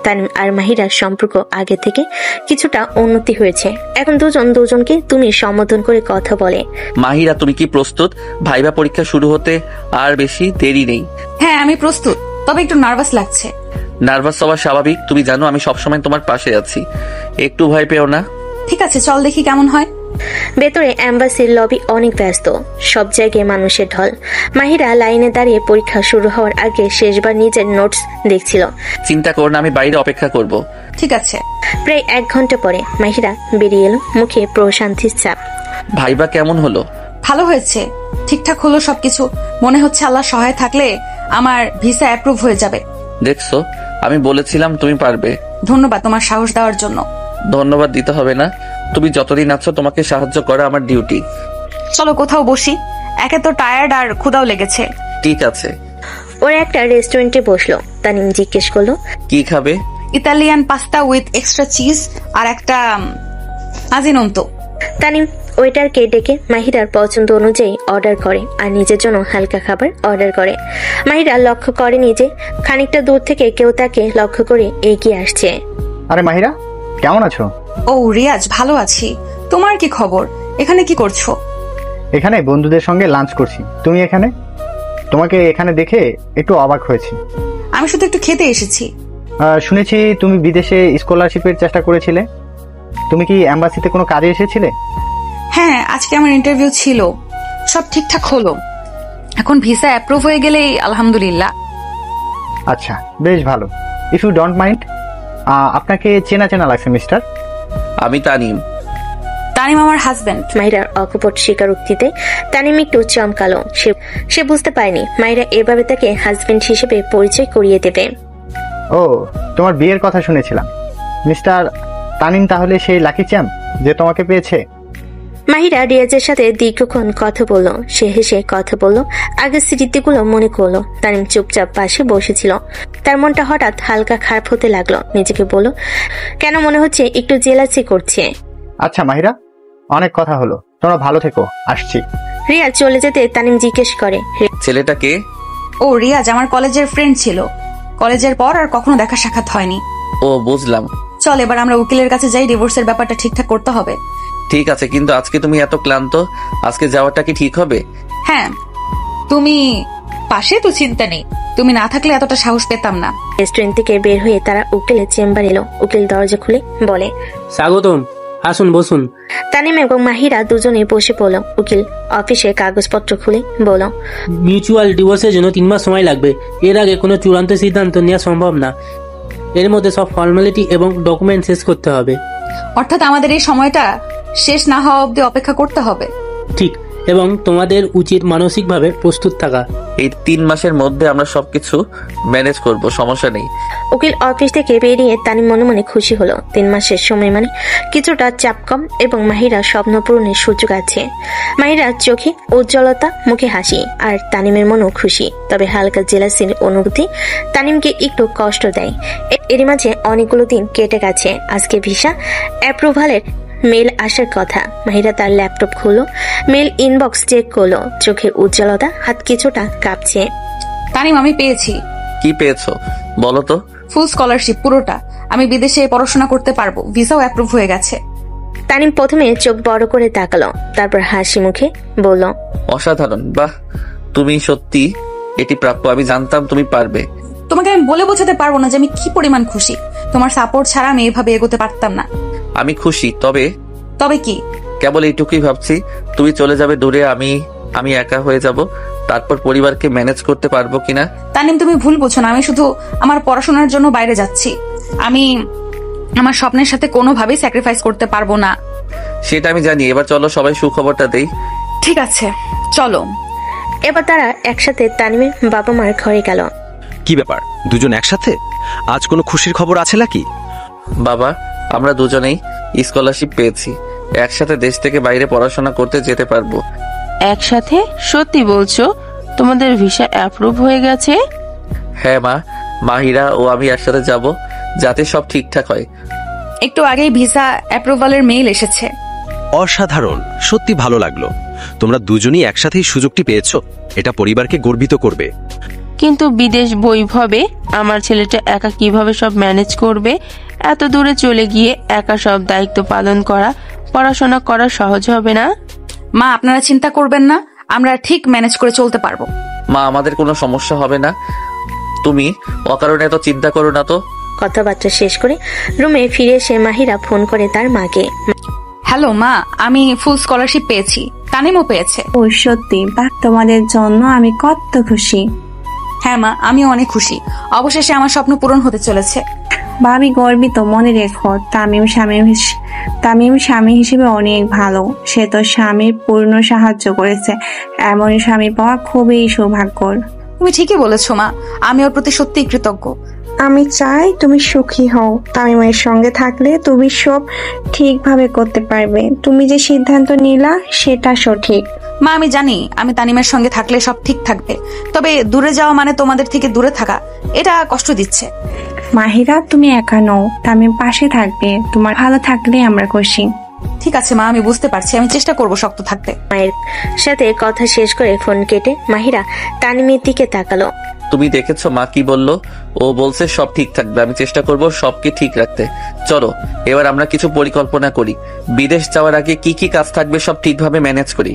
তানিম আর মাহিরার সম্পর্ক আগে থেকে কিছুটা উন্নতি হয়েছে। এখন দুজন দুজনকে তুমি সম্বোধন করে কথা বলে। মাহিরা, তুমি কি প্রস্তুত? ভাইবা পরীক্ষা শুরু হতে আর বেশি দেরি নেই। হ্যাঁ, আমি প্রস্তুত, তবে একটু নার্ভাস লাগছে। নার্ভাস হওয়া স্বাভাবিক, তুমি জানো আমি সবসময় তোমার পাশে আছি, একটু ভয় পেও না। ঠিক আছে, চল দেখি কেমন হয়। ভেতরে অ্যাম্বাসির লবি অনেক ব্যস্ত, সব জায়গায় মানুষের ঢল। মাহিরা লাইনে দাঁড়িয়ে পরীক্ষা শুরু হওয়ার আগে শেষবার নিজের নোটস দেখছিল। চিন্তা করো না, আমি বাইরে অপেক্ষা করব। ঠিক আছে। প্রায় 1 ঘন্টা পরে মাহিরা বেরিয়ে এলো, মুখে প্রশান্তির চাপ। ভাইবা কেমন হলো? ভালো হয়েছে, ঠিকঠাক হলো সবকিছু। মনে হচ্ছে আল্লাহ সহায় থাকলে আমার ভিসা অ্যাপ্রুভ হয়ে যাবে। দেখছো, আমি বলেছিলাম তুমি পারবে। ধন্যবাদ তোমার সাহস দেওয়ার জন্য। ধন্যবাদ দিতে হবে না, তুমি যতদিন আছো তোমাকে সাহায্য করা আমার ডিউটি। চলো কোথাও বসি, একে তো টায়ার্ড আর ক্ষুধাও লেগেছে। ঠিক আছে। ওরা একটা রেস্টুরেন্টে বসলো। তানিম জিজ্ঞেস করলো, কি খাবে? Italian pasta with extra cheese আর একটা আজিনোমতো। তানিম ওয়েটারকে ডেকে মাহিরার পছন্দ অনুযায়ী অর্ডার করে আর নিজের জন্য হালকা খাবার অর্ডার করে। মাহিরা লক্ষ্য করেনি যে খানিকটা দূর থেকে কেউ তাকে লক্ষ্য করে এগিয়ে আসছে। আরে মাহিরা, কেমন আছো? ও রিয়াজ, ভালো আছি। তোমার কি খবর? এখানে কি করছো? এখানে বন্ধুদের সঙ্গে লাঞ্চ করছি। তুমি এখানে? তোমাকে এখানে দেখে একটু অবাক হয়েছি। আমি শুধু একটু খেতে এসেছি। শুনেছি তুমি বিদেশে স্কলারশিপের চেষ্টা করেছিলে। তুমি কি এম্বাসিতে কোনো কাজে এসেছিলে? হ্যাঁ, আজকে আমার ইন্টারভিউ ছিল, সব ঠিকঠাক হলো। এখন ভিসা অ্যাপ্রুভ হয়ে গেলেই আলহামদুলিল্লাহ। আচ্ছা, বেশ ভালো। ইফ ইউ ডোন্ট মাইন্ড, আপনাকে চেনা চেনা লাগছে মিস্টার। আমি তানিম। তানিম আমার হাজবেন্ড। মাহিরার অকপট স্বীকারোক্তিতে তানিম একটু চমকালো। সে বুঝতে পারেনি মাহিরা এভাবে তাকে হাজবেন্ড হিসেবে পরিচয় করিয়ে দেবে। ও, তোমার বিয়ের কথা শুনেছিলাম। মিস্টার তানিম তাহলে সেই লাকি চ্যাম্প যে তোমাকে পেয়েছে? মাহিরা রিয়াজের সাথে দীর্ঘক্ষণ কথা বলল। সে হেসে কথা বলল, আগের স্মৃতিগুলো মনে করলো। তানিম চুপচাপ পাশে বসেছিল। তার মনটা হঠাৎ হালকা খারাপ হতে লাগলো। নিজেকে বলল, কেন মনে হচ্ছে একটু জেলাসি করছে। আচ্ছা মাহিরা, অনেক কথা হলো, তোমরা ভালো থেকো, আসছি। রিয়াজ চলে যেতে তানিম জিজ্ঞেস করে, ছেলেটা কে? ও রিয়াজ আমার কলেজের ফ্রেন্ড ছিল। কলেজের পর আর কখনো দেখা সাক্ষাৎ হয়নি। ও, বুঝলাম। চল এবার আমরা উকিলের কাছে যাই, ডিভোর্সের ব্যাপারটা ঠিকঠাক করতে হবে। ঠিক আছে, কিন্তু আজকে তুমি এত ক্লান্ত, আজকে যাওয়াটা কি ঠিক হবে? হ্যাঁ, তুমি পাশে তো চিন্তা নেই। তুমি না থাকলে এতটা সাহস পেতাম না। রেস্টুরেন্ট থেকে বের হয়ে তারা উকিলের চেম্বার এলো। উকিল দরজা খুলে বলে, স্বাগতম, আসুন বসুন। তানিম এবং মাহিরা দুজনে বসে পড়ল। উকিল অফিসে কাগজপত্র খুলে বলল, মিউচুয়াল ডিভোর্সের জন্য 3 মাস সময় লাগবে। এর আগে কোনো চূড়ান্ত সিদ্ধান্ত নেওয়া সম্ভব না। এর মধ্যে সব ফর্মালিটি এবং ডকুমেন্ট শেষ করতে হবে। অর্থাৎ আমাদের এই সময়টা শেষ না হওয়া অবধি অপেক্ষা করতে হবে? ঠিক, এবং তোমাদের উচিত মানসিকভাবে প্রস্তুত থাকা। এই 3 মাসের মধ্যে আমরা সবকিছু ম্যানেজ করব, সমস্যা নেই। উকিল অফিস থেকে বেরিয়ে তানিম মনে মনে খুশি হলো। 3 মাসের সময় মানে কিছুটা চাপ কম এবং মাহিরা স্বপ্ন পূরণের সুযোগ আছে। মাহিরার চোখে উজ্জ্বলতা, মুখে হাসি, আর তানিমের মনও খুশি। তবে হালকা জেলাসির অনুভূতি তানিমকে একটু কষ্ট দেয়। এর মাঝে অনেকগুলো দিন কেটে গেছে। আজকে ভিসা অ্যাপ্রুভালের মেল আসার কথা। মাহিরা তার ল্যাপটপ খুললো, মেল ইনবক্স চেক করলো। চোখের উজ্জ্বলতা, হাত কিছুটা কাঁপছে। তানিম, আমি পেয়েছি। কি পেয়েছো বলো তো? ফুল স্কলারশিপ, পুরোটা। আমি বিদেশে পড়াশোনা করতে পারবো, ভিসাও অ্যাপ্রুভ হয়ে গেছে। তানিম প্রথমে চোখ বড় করে তাকালো, তারপর হাসি মুখে বলল, অসাধারণ, বাহ, তুমি সত্যি এটি প্রাপ্য। আমি জানতাম তুমি পারবে। তোমাকে আমি বলে বোঝাতে পারবো না যে আমি কি পরিমাণ খুশি। তোমার সাপোর্ট ছাড়া আমি এভাবে এগোতে পারতাম না। আমি খুশি, তবে কি? কেবল এইটুকুই ভাবছি, তুমি চলে যাবে দূরে, আমি একা হয়ে যাব, তারপর পরিবারকে ম্যানেজ করতে পারবো কিনা। তানিম, তুমি ভুল বোঝো না। আমি শুধু আমার পড়াশোনার জন্য বাইরে যাচ্ছি। আমি আমার স্বপ্নের সাথে কোনোভাবেই স্যাক্রিফাইস করতে পারবো না। সেটা আমি জানি। এবার চলো সবাই সুখবরটা দেই। ঠিক আছে, চলো। এবার তারা একসাথে তানিমের বাবা মার ঘরে গেল। কি ব্যাপার, দুজন একসাথে? আজ কোনো খুশির খবর আছে নাকি? বাবা, আমরা দুজনেই স্কলারশিপ পেয়েছি। একসাথে দেশ থেকে বাইরে পড়াশোনা করতে যেতে পারবো। একসাথে? সত্যি বলছো? তোমাদের ভিসা অ্যাপ্রুভ হয়ে গেছে? হ্যাঁ মা, মাহিরা ও আমি একসাথে যাব, যাতে সব ঠিকঠাক হয়। একটু আগেই ভিসা অ্যাপ্রুভালের মেইল এসেছে। অসাধারণ, সত্যি ভালো লাগলো। তোমরা দুজনই একসাথেই সুযোগটি পেয়েছো, এটা পরিবারকে গর্বিত করবে। কিন্তু বিদেশ বৈভবে আমার ছেলেটা একা কিভাবে সব ম্যানেজ করবে? এত দূরে চলে গিয়ে একা সব দায়িত্ব পালন করা, পড়াশোনা করা সহজ হবে না। মা, আপনারা চিন্তা করবেন না, আমরা ঠিক ম্যানেজ করে চলতে পারবো। মা, আমাদের কোনো সমস্যা হবে না, তুমি অকারণে এত চিন্তা করো না তো। কথাবার্তা শেষ করে রুমে ফিরে এসে মাহিরা ফোন করে তার মাকে। হ্যালো মা, আমি ফুল স্কলারশিপ পেয়েছি, তানিমও পেয়েছে। ও সত্যি? বাহ, তোমাদের জন্য আমি কত খুশি। হ্যাঁ মা, আমি অনেক খুশি। অবশেষে আমার স্বপ্ন পূরণ হতে চলেছে। ভাবি গর্বিত। মনে রেখো, তামিম স্বামী হিসেবে অনেক ভালো। সে তো স্বামীর পূর্ণ সাহায্য করেছে। এমন স্বামী পাওয়া খুবই সৌভাগ্যর। তুমি ঠিকই বলেছো মা, আমি ওর প্রতি সত্যিই কৃতজ্ঞ। আমি চাই তুমি সুখী হও। তামিমের সঙ্গে থাকলে তুমি সব ঠিকভাবে করতে পারবে। তুমি যে সিদ্ধান্ত নিলা সেটা সঠিক। মা, আমি জানি আমি তানিমের সঙ্গে থাকলে সব ঠিক থাকবে, তবে দূরে যাওয়া মানে তোমাদের থেকে দূরে থাকা, এটা কষ্ট দিচ্ছে। মাহিরা, তুমি একা নও, তামিম পাশে থাকবে। তোমার ভালো থাকলে আমরা খুশি। ঠিক আছে মা, আমি বুঝতে পারছি, আমি চেষ্টা করব শক্ত থাকতে। মায়ের সাথে কথা শেষ করে ফোন কেটে মাহিরা তানিমের দিকে তাকালো। তুমি দেখেছো মা কি বললো? ও বলছে সব ঠিক থাকবে, আমি চেষ্টা করব সবকে ঠিক রাখতে। চলো এবার আমরা কিছু পরিকল্পনা করি। বিদেশ যাওয়ার আগে কি কি কাজ থাকবে সব ঠিকভাবে ম্যানেজ করি।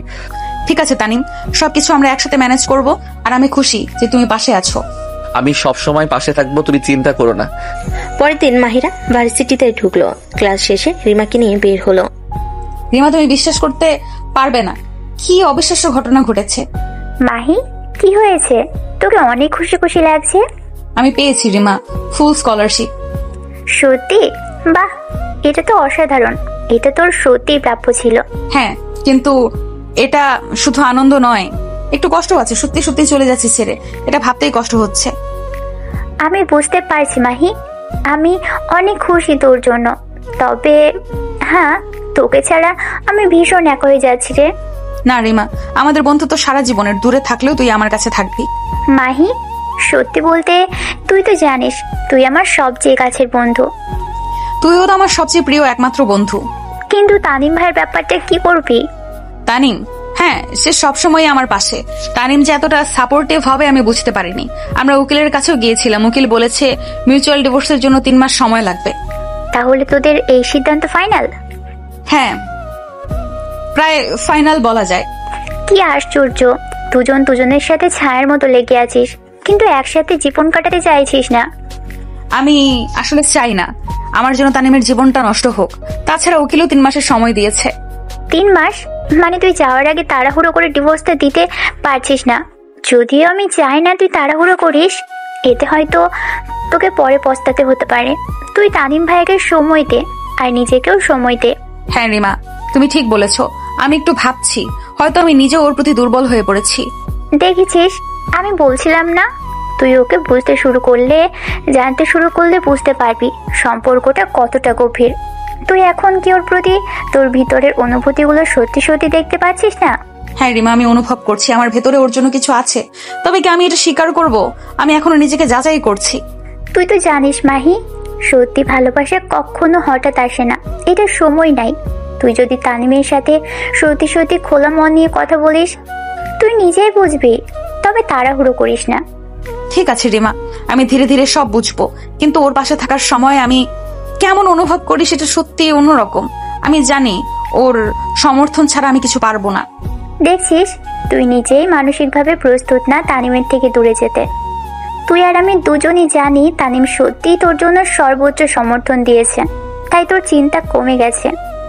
ঠিক আছে তানিম, সবকিছু আমরা একসাথে ম্যানেজ করব। আর আমি খুশি যে তুমি পাশে আছো। আমি সব সময় পাশে থাকবো, তুমি চিন্তা করো না। পরের দিন মাহিরা ভার্সিটিতে ঢুকলো। ক্লাস শেষে রিমাকে নিয়ে বের হলো। রিমা, তুমি বিশ্বাস করতে পারবে না কি অবিশ্বাস্য ঘটনা ঘটেছে। মাহি, কি হয়েছে? তোকে অনেক খুশি খুশি লাগছে। আমি পেয়েছি রিমা ফুল স্কলারশিপ। সত্যি? বাহ, এটা তো অসাধারণ। এটা তোর সত্যি প্রাপ্য ছিল। হ্যাঁ, কিন্তু এটা শুধু আনন্দ নয়, একটু কষ্ট আছে। সত্যি সত্যি চলে যাচ্ছি ছেড়ে, এটা ভাবতেই কষ্ট হচ্ছে। আমি বুঝতে পারছি মাহি, আমি অনেক খুশি তোর জন্য। তবে হ্যাঁ, তোকে ছাড়া আমি ভীষণ একা হয়ে যাচ্ছি রে। না রিমা, আমাদের বন্ধুত্ব সারা জীবনের, দূরে থাকলেও তুই আমার কাছে থাকবি। মাহি, সত্যি বলতে তুই তো জানিস তুই আমার সবচেয়ে কাছের বন্ধু। তুইও তো আমার সবচেয়ে প্রিয় একমাত্র বন্ধু। কিন্তু তানিম ভাইয়ের ব্যাপারটা কি করবি? তানিম, হ্যাঁ, সে সবসময় আমার পাশে। তানিম যে এতটা সাপোর্টিভ হবে আমি বুঝতে পারিনি। আমরা উকিলের কাছেও গিয়েছিলাম, উকিল বলেছে মিউচুয়াল ডিভোর্সের জন্য 3 মাস সময় লাগবে। তাহলে তোদের এই সিদ্ধান্ত ফাইনাল? হ্যাঁ, প্রায় ফাইনাল বলা যায়। কি আশ্চর্য, দুজন দুজনের সাথে ছায়ার মতো লেগে আছিস, কিন্তু একসাথে জীবন কাটাতে চাইছিস না। আমি আসলে চাই না আমার জন্য তানিমের জীবনটা নষ্ট হোক। তাছাড়া উকিলও 3 মাসের সময় দিয়েছে। 3 মাস? মানে তুই যাওয়ার আগে তাড়াহুড়ো করে ডিভোর্সটা দিতে পারছিস না? যদিও আমি চাই না তুই তাড়াহুড়ো করিস, এতে হয়তো তোকে পরে পস্তাতে হতে পারে। তুই তানিম ভাইকে সময় দে, আর নিজেকেও সময় দে। হ্যাঁ রিমা, তুমি ঠিক বলেছো। আমি একটু ভাবছি, হয়তো আমি নিজে ওর প্রতি দুর্বল হয়ে পড়েছি। দেখেছিস, আমি বলছিলাম না, তুই ওকে বুঝতে শুরু করলে, জানতে শুরু করলে বুঝতে পারবি সম্পর্কটা কতটা গভীর। তুই এখন কি ওর প্রতি তোর ভিতরের অনুভূতিগুলো সত্যি সত্যি দেখতে পাচ্ছিস না? হ্যাঁ রিমা, আমি অনুভব করছি আমার ভেতরে ওর জন্য কিছু আছে। তবে কি আমি এটা স্বীকার করব? আমি এখনো নিজেকে যাচাই করছি। তুই তো জানিস মাহি, সত্যি ভালোবাসা কখনো হঠাৎ আসে না, এটা সময় নাই। তুই যদি তানিমের সাথে সত্যি সত্যি খোলা মন নিয়ে কথা বলিস, তুই নিজেই বুঝবি। তবে তাড়াহুড়ো করিস না। ঠিক আছে রিমা, আমি ধীরে ধীরে সব বুঝবো। কিন্তু ওর পাশে থাকার সময় আমি কেমন অনুভব করি সেটা সত্যি অন্যরকম। আমি জানি ওর সমর্থন ছাড়া আমি কিছু পারবো না। দেখছিস, তুই নিজেই মানসিকভাবে প্রস্তুত না তানিমের থেকে দূরে যেতে। তুই আর আমি দুজনই জানি তানিম সত্যিই তোর জন্য সর্বোচ্চ সমর্থন দিয়েছে, তাই তোর চিন্তা কমে গেছে,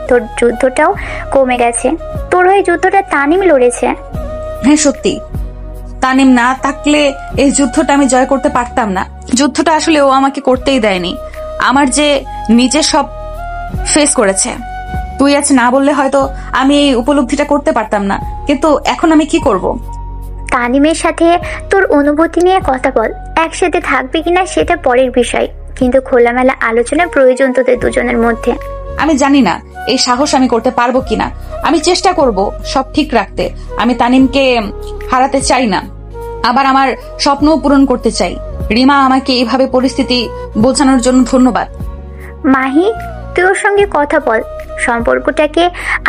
তোর যুদ্ধটাও কমে গেছে। তোর হয়ে যুদ্ধটা তানিম লড়েছে। হ্যাঁ সত্যি, তানিম না থাকলে এই যুদ্ধটা আমি জয় করতে পারতাম না। যুদ্ধটা আসলে ও আমাকে করতেই দেয়নি। আমার যে নিজে সব ফেস করেছে। তুই আজ না বললে হয়তো আমি এই উপলব্ধিটা করতে পারতাম না। কিন্তু এখন আমি কি করব? তানিমের সাথে তোর অনুভূতি নিয়ে কথা বল। একসাথে থাকবি কিনা সেটা পরের বিষয়, কিন্তু খোলামেলা আলোচনা প্রয়োজন তোদের দুজনের মধ্যে। আমি জানি না এই সাহস আমি করতে পারবো কিনা। আমি চেষ্টা করব সব ঠিক রাখতে। আমি তানিমকে হারাতে চাই না, আবার আমার স্বপ্নও পূরণ করতে চাই। রিমা, আমাকে এইভাবে পরিস্থিতি বোঝানোর জন্য ধন্যবাদ। মাহি, তুই ওর সঙ্গে কথা বল, সম্পর্কটাকে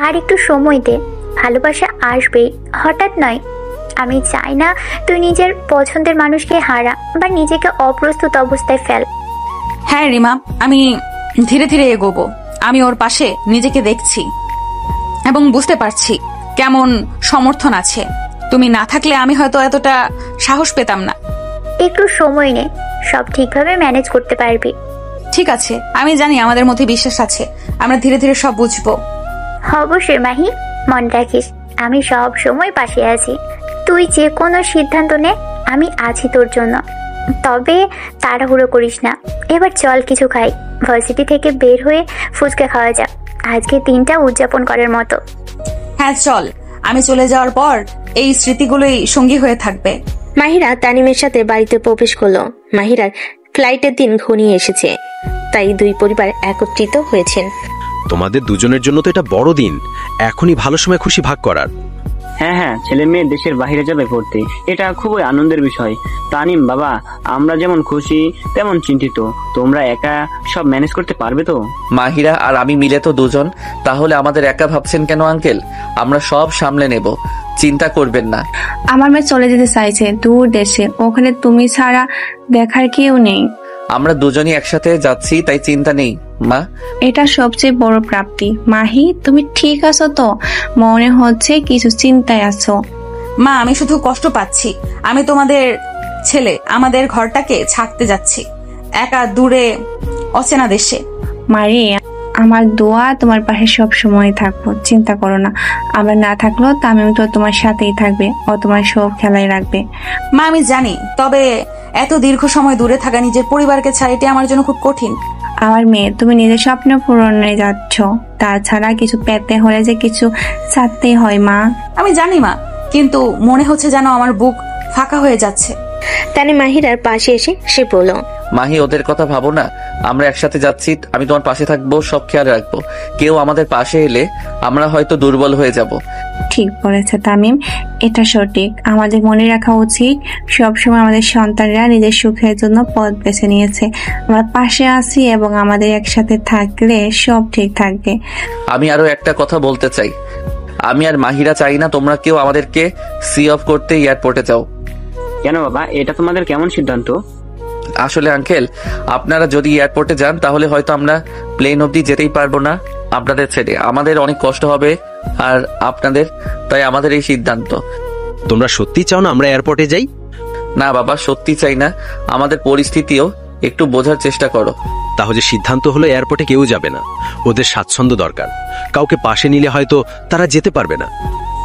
আর একটু সময় দে। ভালোবাসা আসবেই, হঠাৎ নয়। আমি চাই না তুই নিজের পছন্দের মানুষকে হারা বা নিজেকে অপ্রস্তুত অবস্থায় ফেল। হ্যাঁ রিমা, আমি ধীরে ধীরে এগোবো। আমি ওর পাশে নিজেকে দেখছি এবং বুঝতে পারছি কেমন সমর্থন আছে। তুমি না থাকলে আমি হয়তো এতটা সাহস পেতাম না। একটু সময় নে, সব ঠিকভাবে ম্যানেজ করতে পারবি। ঠিক আছে, আমি জানি আমাদের মধ্যে বিশ্বাস আছে, আমরা ধীরে ধীরে সব বুঝবো। অবশ্যই মাহি, মনে রাখিস আমি সব সময় পাশে আছি। তুই যে কোনো সিদ্ধান্ত নে, আমি আছি তোর জন্য। তবে তাড়াহুড়ো করিস না। এবার চল কিছু খাই, ভার্সিটি থেকে বের হয়ে ফুচকা খাওয়া যাক, আজকে দিনটা উদযাপন করার মতো। হ্যাঁ চল, আমি চলে যাওয়ার পর এই স্মৃতিগুলোই সঙ্গী হয়ে থাকবে। মাহিরা তানিমের সাথে বাড়িতে প্রবেশ করলো। মাহিরার ফ্লাইটের দিন ঘনিয়ে এসেছে, তাই দুই পরিবার একত্রিত হয়েছেন। তোমাদের দুজনের জন্য তো এটা বড় দিন, এখনই ভালো সময় খুশি ভাগ করার। হ্যাঁ হ্যাঁ, ছেলে মেয়ে দেশের বাইরে যাবে পড়তে, এটা খুবই আনন্দের বিষয়। তানিম বাবা, আমরা যেমন খুশি তেমন চিন্তিত। তোমরা একা সব ম্যানেজ করতে পারবে তো? মাহিরা আর আমি মিলে তো দুজন, তাহলে আমাদের একা ভাবছেন কেন আঙ্কেল? আমরা সব সামলে নেব, চিন্তা করবেন না। আমার মেয়ে চলে যেতে চাইছে দূর দেশে, ওখানে তুমি ছাড়া দেখার কেউ নেই। আমরা দুজনই একসাথে যাচ্ছি, তাই চিন্তা নেই মা। এটা সবচেয়ে বড় প্রাপ্তি। মাহি, তুমি ঠিক আছো তো? মনে হচ্ছে কিছু চিন্তায় আছো। মা, আমি শুধু কষ্ট পাচ্ছি। আমি তোমাদের ছেলে, আমাদের ঘরটাকে ছাড়তে যাচ্ছি একা দূরে অচেনা দেশে। মারি, আমার দোয়া তোমার পাশে সব সময় থাকবো, চিন্তা করো না। আমরা না থাকলেও তামিম তো তোমার সাথেই থাকবে, ও তোমার সব খেলায় রাখবে। মা, আমি জানি, তবে এত দীর্ঘ সময় দূরে থাকা, নিজের পরিবারকে ছাড়া, এটা আমার জন্য খুব কঠিন। আমার মেয়ে, তুমি নিজের স্বপ্ন পূরণে যাচ্ছ, তাছাড়া কিছু পেতে হলে যে কিছু ছাড়তেই হয় মা। আমি জানি মা, কিন্তু মনে হচ্ছে যেন আমার বুক ফাঁকা হয়ে যাচ্ছে। তানিম মাহিরার পাশে এসে সে বলল, মাহি, ওদের কথা ভাবো না, আমরা একসাথে যাচ্ছি, আমি তোমার পাশে থাকবো, সব খেয়াল রাখবো। কেউ আমাদের পাশে এলে আমরা হয়তো দুর্বল হয়ে যাব। ঠিক বলেছে তামিম, এটা সঠিক। আমাদের মনে রাখা উচিত সবসময় আমাদের সন্তানরা নিজের সুখের জন্য পথ বেছে নিয়েছে। আমরা পাশে আছি এবং আমাদের একসাথে থাকলে সব ঠিক থাকবে। আমি আরো একটা কথা বলতে চাই, আমি আর মাহিরা চাই না তোমরা কেউ আমাদেরকে সি অফ করতে এয়ারপোর্টে যাও। কেন বাবা, এটা তোমাদের কেমন সিদ্ধান্ত? আসলে আঙ্কেল, আপনারা যদি এয়ারপোর্টে যান তাহলে হয়তো আমরা প্লেন অবধি যেতেই পারবো না আপনাদের ছেড়ে। আমাদের অনেক কষ্ট হবে আর আপনাদের, তাই আমাদের এই সিদ্ধান্ত। তোমরা সত্যি চাও না আমরা এয়ারপোর্টে যাই? না বাবা, সত্যি চাই না, আমাদের পরিস্থিতিও একটু বোঝার চেষ্টা করো। তাহলে সিদ্ধান্ত হলো এয়ারপোর্টে কেউ যাবে না, ওদের স্বাচ্ছন্দ্য দরকার। কাউকে পাশে নিলে হয়তো তারা যেতে পারবে না।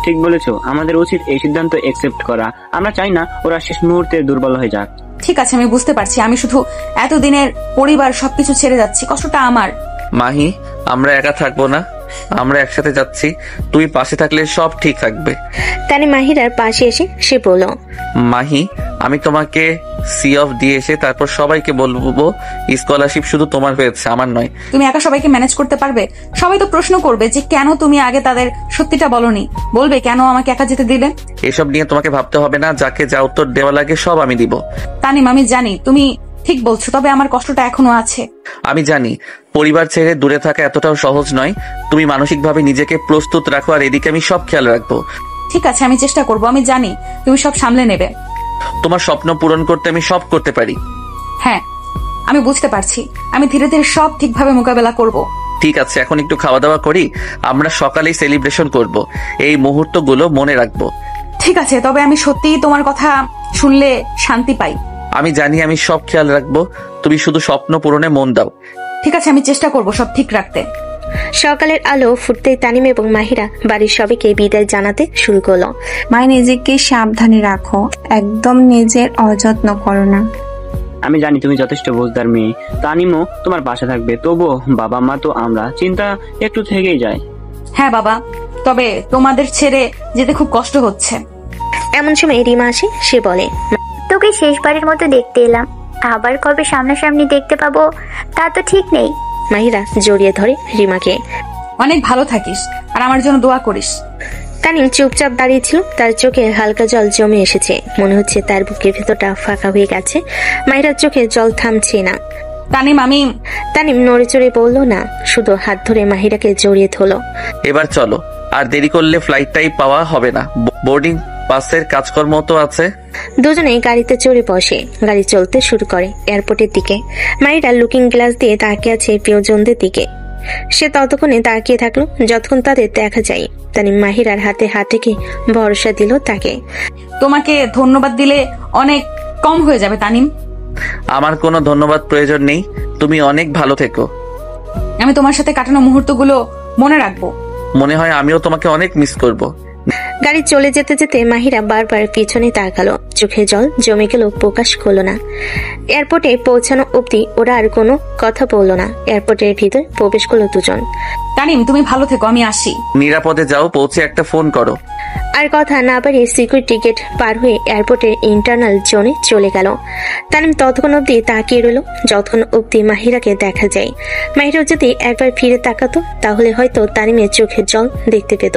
ঠিক বলেছো, আমাদের উচিত এই সিদ্ধান্ত একসেপ্ট করা। আমরা চাই না ওরা শেষ মুহূর্তে দুর্বল হয়ে যাক। ঠিক আছে, আমি বুঝতে পারছি। আমি শুধু এতদিনের পরিবার সবকিছু ছেড়ে যাচ্ছি, কষ্টটা আমার। মাহি, আমরা একা থাকবো না, আমরা একসাথে যাচ্ছি, তুই পাশে থাকলে সব ঠিক থাকবে। তানিম মাহিরার পাশে এসে সে বলল, মাহি, আমি তোমাকে সি অফ দিয়ে এসে তারপর সবাইকে বলবো স্কলারশিপ শুধু তোমার হয়েছে, আমার নয়। তুমি একা সবাইকে ম্যানেজ করতে পারবে? সবাই তো প্রশ্ন করবে যে কেন তুমি আগে তাদের সত্যিটা বলনি, বলবে কেন আমাকে একা যেতে দিলে। এসব নিয়ে তোমাকে ভাবতে হবে না, যাকে যা উত্তর দেওয়া লাগে সব আমি দিব। তানিম, আমি জানি তুমি ঠিক বলছো, তবে আমার কষ্টটা এখনো আছে। আমি জানি পরিবার ছেড়ে দূরে থাকা এতটাও সহজ নয়। তুমি মানসিকভাবে নিজেকে প্রস্তুত রাখো, আর এদিকে আমি সব খেয়াল রাখবো। ঠিক আছে, আমি চেষ্টা করব। আমি জানি তুমি সব সামলে নেবে। তোমার স্বপ্ন পূরণ করতে আমি সব করতে পারি। হ্যাঁ, আমি বুঝতে পারছি। আমি ধীরে ধীরে সব ঠিকভাবে মোকাবেলা করব। ঠিক আছে, এখন একটু খাওয়া দাওয়া করি, আমরা সকালেই সেলিব্রেশন করব। এই মুহূর্তগুলো মনে রাখবো। ঠিক আছে, তবে আমি সত্যিই তোমার কথা শুনলে শান্তি পাই। আমি জানি আমি সব খেয়াল রাখবো, তুমি শুধু স্বপ্ন পূরণে মন দাও। ঠিক আছে, আমি চেষ্টা করব সব ঠিক রাখতে। সকালের আলো ফুটতেই তানিম এবং মাহিরা বাড়ির সবাইকে বিদায় জানাতে শুরু করলো। মাই, নিজেকে সাবধানে রাখো, একদম নিজের অযত্ন করো না। আমি জানি তুমি যথেষ্ট বুঝদার মেয়ে, তানিমও তোমার পাশে থাকবে। তবুও বাবা মা তো আমরা, চিন্তা একটু থেকেই যায়। হ্যাঁ বাবা, তবে তোমাদের ছেড়ে যেতে খুব কষ্ট হচ্ছে। এমন সময় রিমা আসে, সে বলে, তোকে শেষবারের মতো দেখতে এলাম, আবার কবে সামনাসামনি দেখতে পাবো তা তো ঠিক নেই। মাহিরা জড়িয়ে ধরে রিমাকে। অনেক ভালো থাকিস আর আমার জন্য দোয়া করিস। তানিম চুপচাপ দাঁড়িয়েছিল, তার চোখে হালকা জল জমে এসেছে, মনে হচ্ছে তার বুকের ভেতরটা ফাঁকা হয়ে গেছে। মাহিরার চোখে জল থামছে না। তানিম নড়ে চড়ে বলল না, শুধু হাত ধরে মাহিরাকে জড়িয়ে ধরল। এবার চলো, আর দেরি করলে ফ্লাইটটাই পাওয়া হবে না, বোর্ডিং পাসের কাজকর্ম তো আছে। দুজনেই গাড়িতে চড়ে বসে, গাড়ি চলতে শুরু করে এয়ারপোর্টের দিকে। মাহিরা লুকিং গ্লাস দিয়ে তাকিয়ে আছে প্রিয়জনদের দিকে। সে ততক্ষণে তাকিয়ে থাকলো যতক্ষণ তাদের দেখা যায়। তানিম মাহিরার হাতে হাত রেখে ভরসা দিল তাকে। তোমাকে ধন্যবাদ দিলে অনেক কম হয়ে যাবে তানিম। আমার কোনো ধন্যবাদ প্রয়োজন নেই, তুমি অনেক ভালো থেকো। আমি তোমার সাথে কাটানো মুহূর্তগুলো মনে রাখবো। মনে হয় আমিও তোমাকে অনেক মিস করব। গাড়ি চলে যেতে যেতে মাহিরা বারবার পিছনে তাকালো, চোখে জল জমে গেল, প্রকাশ করলো না। এয়ারপোর্টে পৌঁছানো অবধি ওরা আর কোনো কথা বললো না। এয়ারপোর্টের ভিতর প্রবেশ করলো দুজন। তানিম তুমি ভালো থেকো, আমি আসি। নিরাপদে যাও, পৌঁছে একটা ফোন করো। আর কথা না বাড়িয়ে সিকিউরিটি গেট পার হয়ে এয়ারপোর্টের ইন্টারনাল জোনে চলে গেল। তানিম ততক্ষণ অব্দি তাকিয়ে রইল যতক্ষণ অব্দি মাহিরাকে দেখা যায়। মাহিরা যদি একবার ফিরে তাকাতো তাহলে হয়তো তানিমের চোখের জল দেখতে পেত।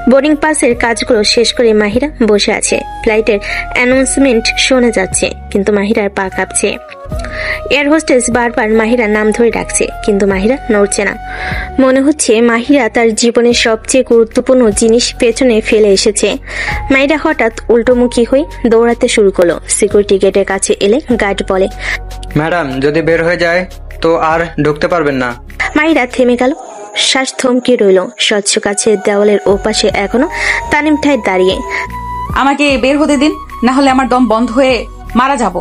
বোর্ডিং পাসের কাজগুলো শেষ করে মাহিরা বসে আছে। ফ্লাইটের অ্যানাউন্সমেন্ট শোনা যাচ্ছে, কিন্তু মাহিরার পা কাঁপছে। এয়ার হোস্টেস বারবার মাহিরার নাম ধরে ডাকছে, কিন্তু মাহিরা নড়ছে না। মনে হচ্ছে মাহিরা তার জীবনের সবচেয়ে গুরুত্বপূর্ণ জিনিস পেছনে ফেলে এসেছে। মাহিরা হঠাৎ উল্টোমুখী হয়ে দৌড়াতে শুরু করলো। সিকিউরিটি গেটের কাছে এলে গার্ড বলে, ম্যাডাম যদি বের হয়ে যায় তো আর ঢুকতে পারবেন না। মাহিরা থেমে গেল, শ্বাস থমকে রইল। স্বচ্ছ কাছের দেওয়ালের ওপাশে এখনো তানিম ঠায় দাঁড়িয়ে। আমাকে বের হতে দিন, না হলে আমার দম বন্ধ হয়ে মারা যাব।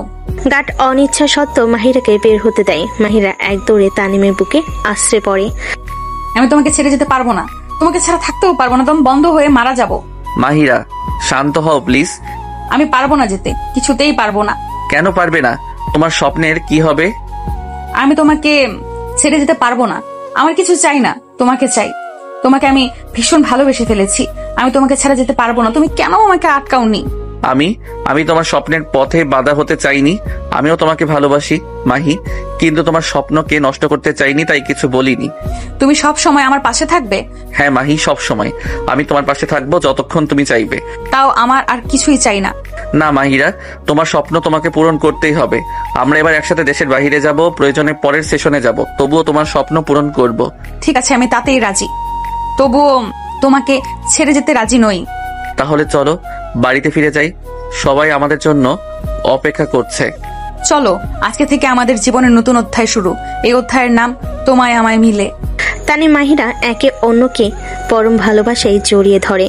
গার্ড অনিচ্ছা সত্ত্বেও মাহিরাকে বের হতে দেয়। মাহিরা এক দৌড়ে তানিমের বুকে আশ্রে পড়ে। আমি তোমাকে ছেড়ে যেতে পারবো না, তোমাকে ছাড়া থাকতেও পারবো না, দম বন্ধ হয়ে মারা যাব। মাহিরা শান্ত হও প্লিজ। আমি পারবো না যেতে, কিছুতেই পারবো না। কেন পারবে না? তোমার স্বপ্নের কি হবে? আমি তোমাকে ছেড়ে যেতে পারবো না। আমার কিছু চাই না, তোমাকে চাই। তোমাকে আমি ভীষণ ভালোবেসে ফেলেছি, আমি তোমাকে ছাড়া যেতে পারবো না। তুমি কেন আমাকে আটকাওনি? আমি তোমার স্বপ্নের পথে বাধা হতে চাইনি। আমিও তোমাকে ভালোবাসি মাহি, কিন্তু তোমার স্বপ্নকে নষ্ট করতে চাইনি, তাই কিছু বলিনি। তুমি সব সময় আমার পাশে থাকবে? হ্যাঁ মাহি, সব সময় আমি তোমার পাশে থাকবো যতক্ষণ তুমি চাইবে। তাও আমার আর কিছুই চাই না। না মাহিরা, তোমার স্বপ্ন তোমাকে পূরণ করতেই হবে। আমরা এবার একসাথে দেশের বাইরে যাব, প্রয়োজনে পরের সেশনে যাব, তবুও তোমার স্বপ্ন পূরণ করব। ঠিক আছে, আমি তাতেই রাজি, তবুও তোমাকে ছেড়ে যেতে রাজি নই। তাহলে চলো বাড়িতে ফিরে যাই, সবাই আমাদের জন্য অপেক্ষা করছে। চলো, আজকে থেকে আমাদের জীবনের নতুন অধ্যায় শুরু। এই অধ্যায়ের নাম তোমায় আমায় মিলে। তানিম মাহিরা একে অন্যকে পরম ভালোবাসায় জড়িয়ে ধরে।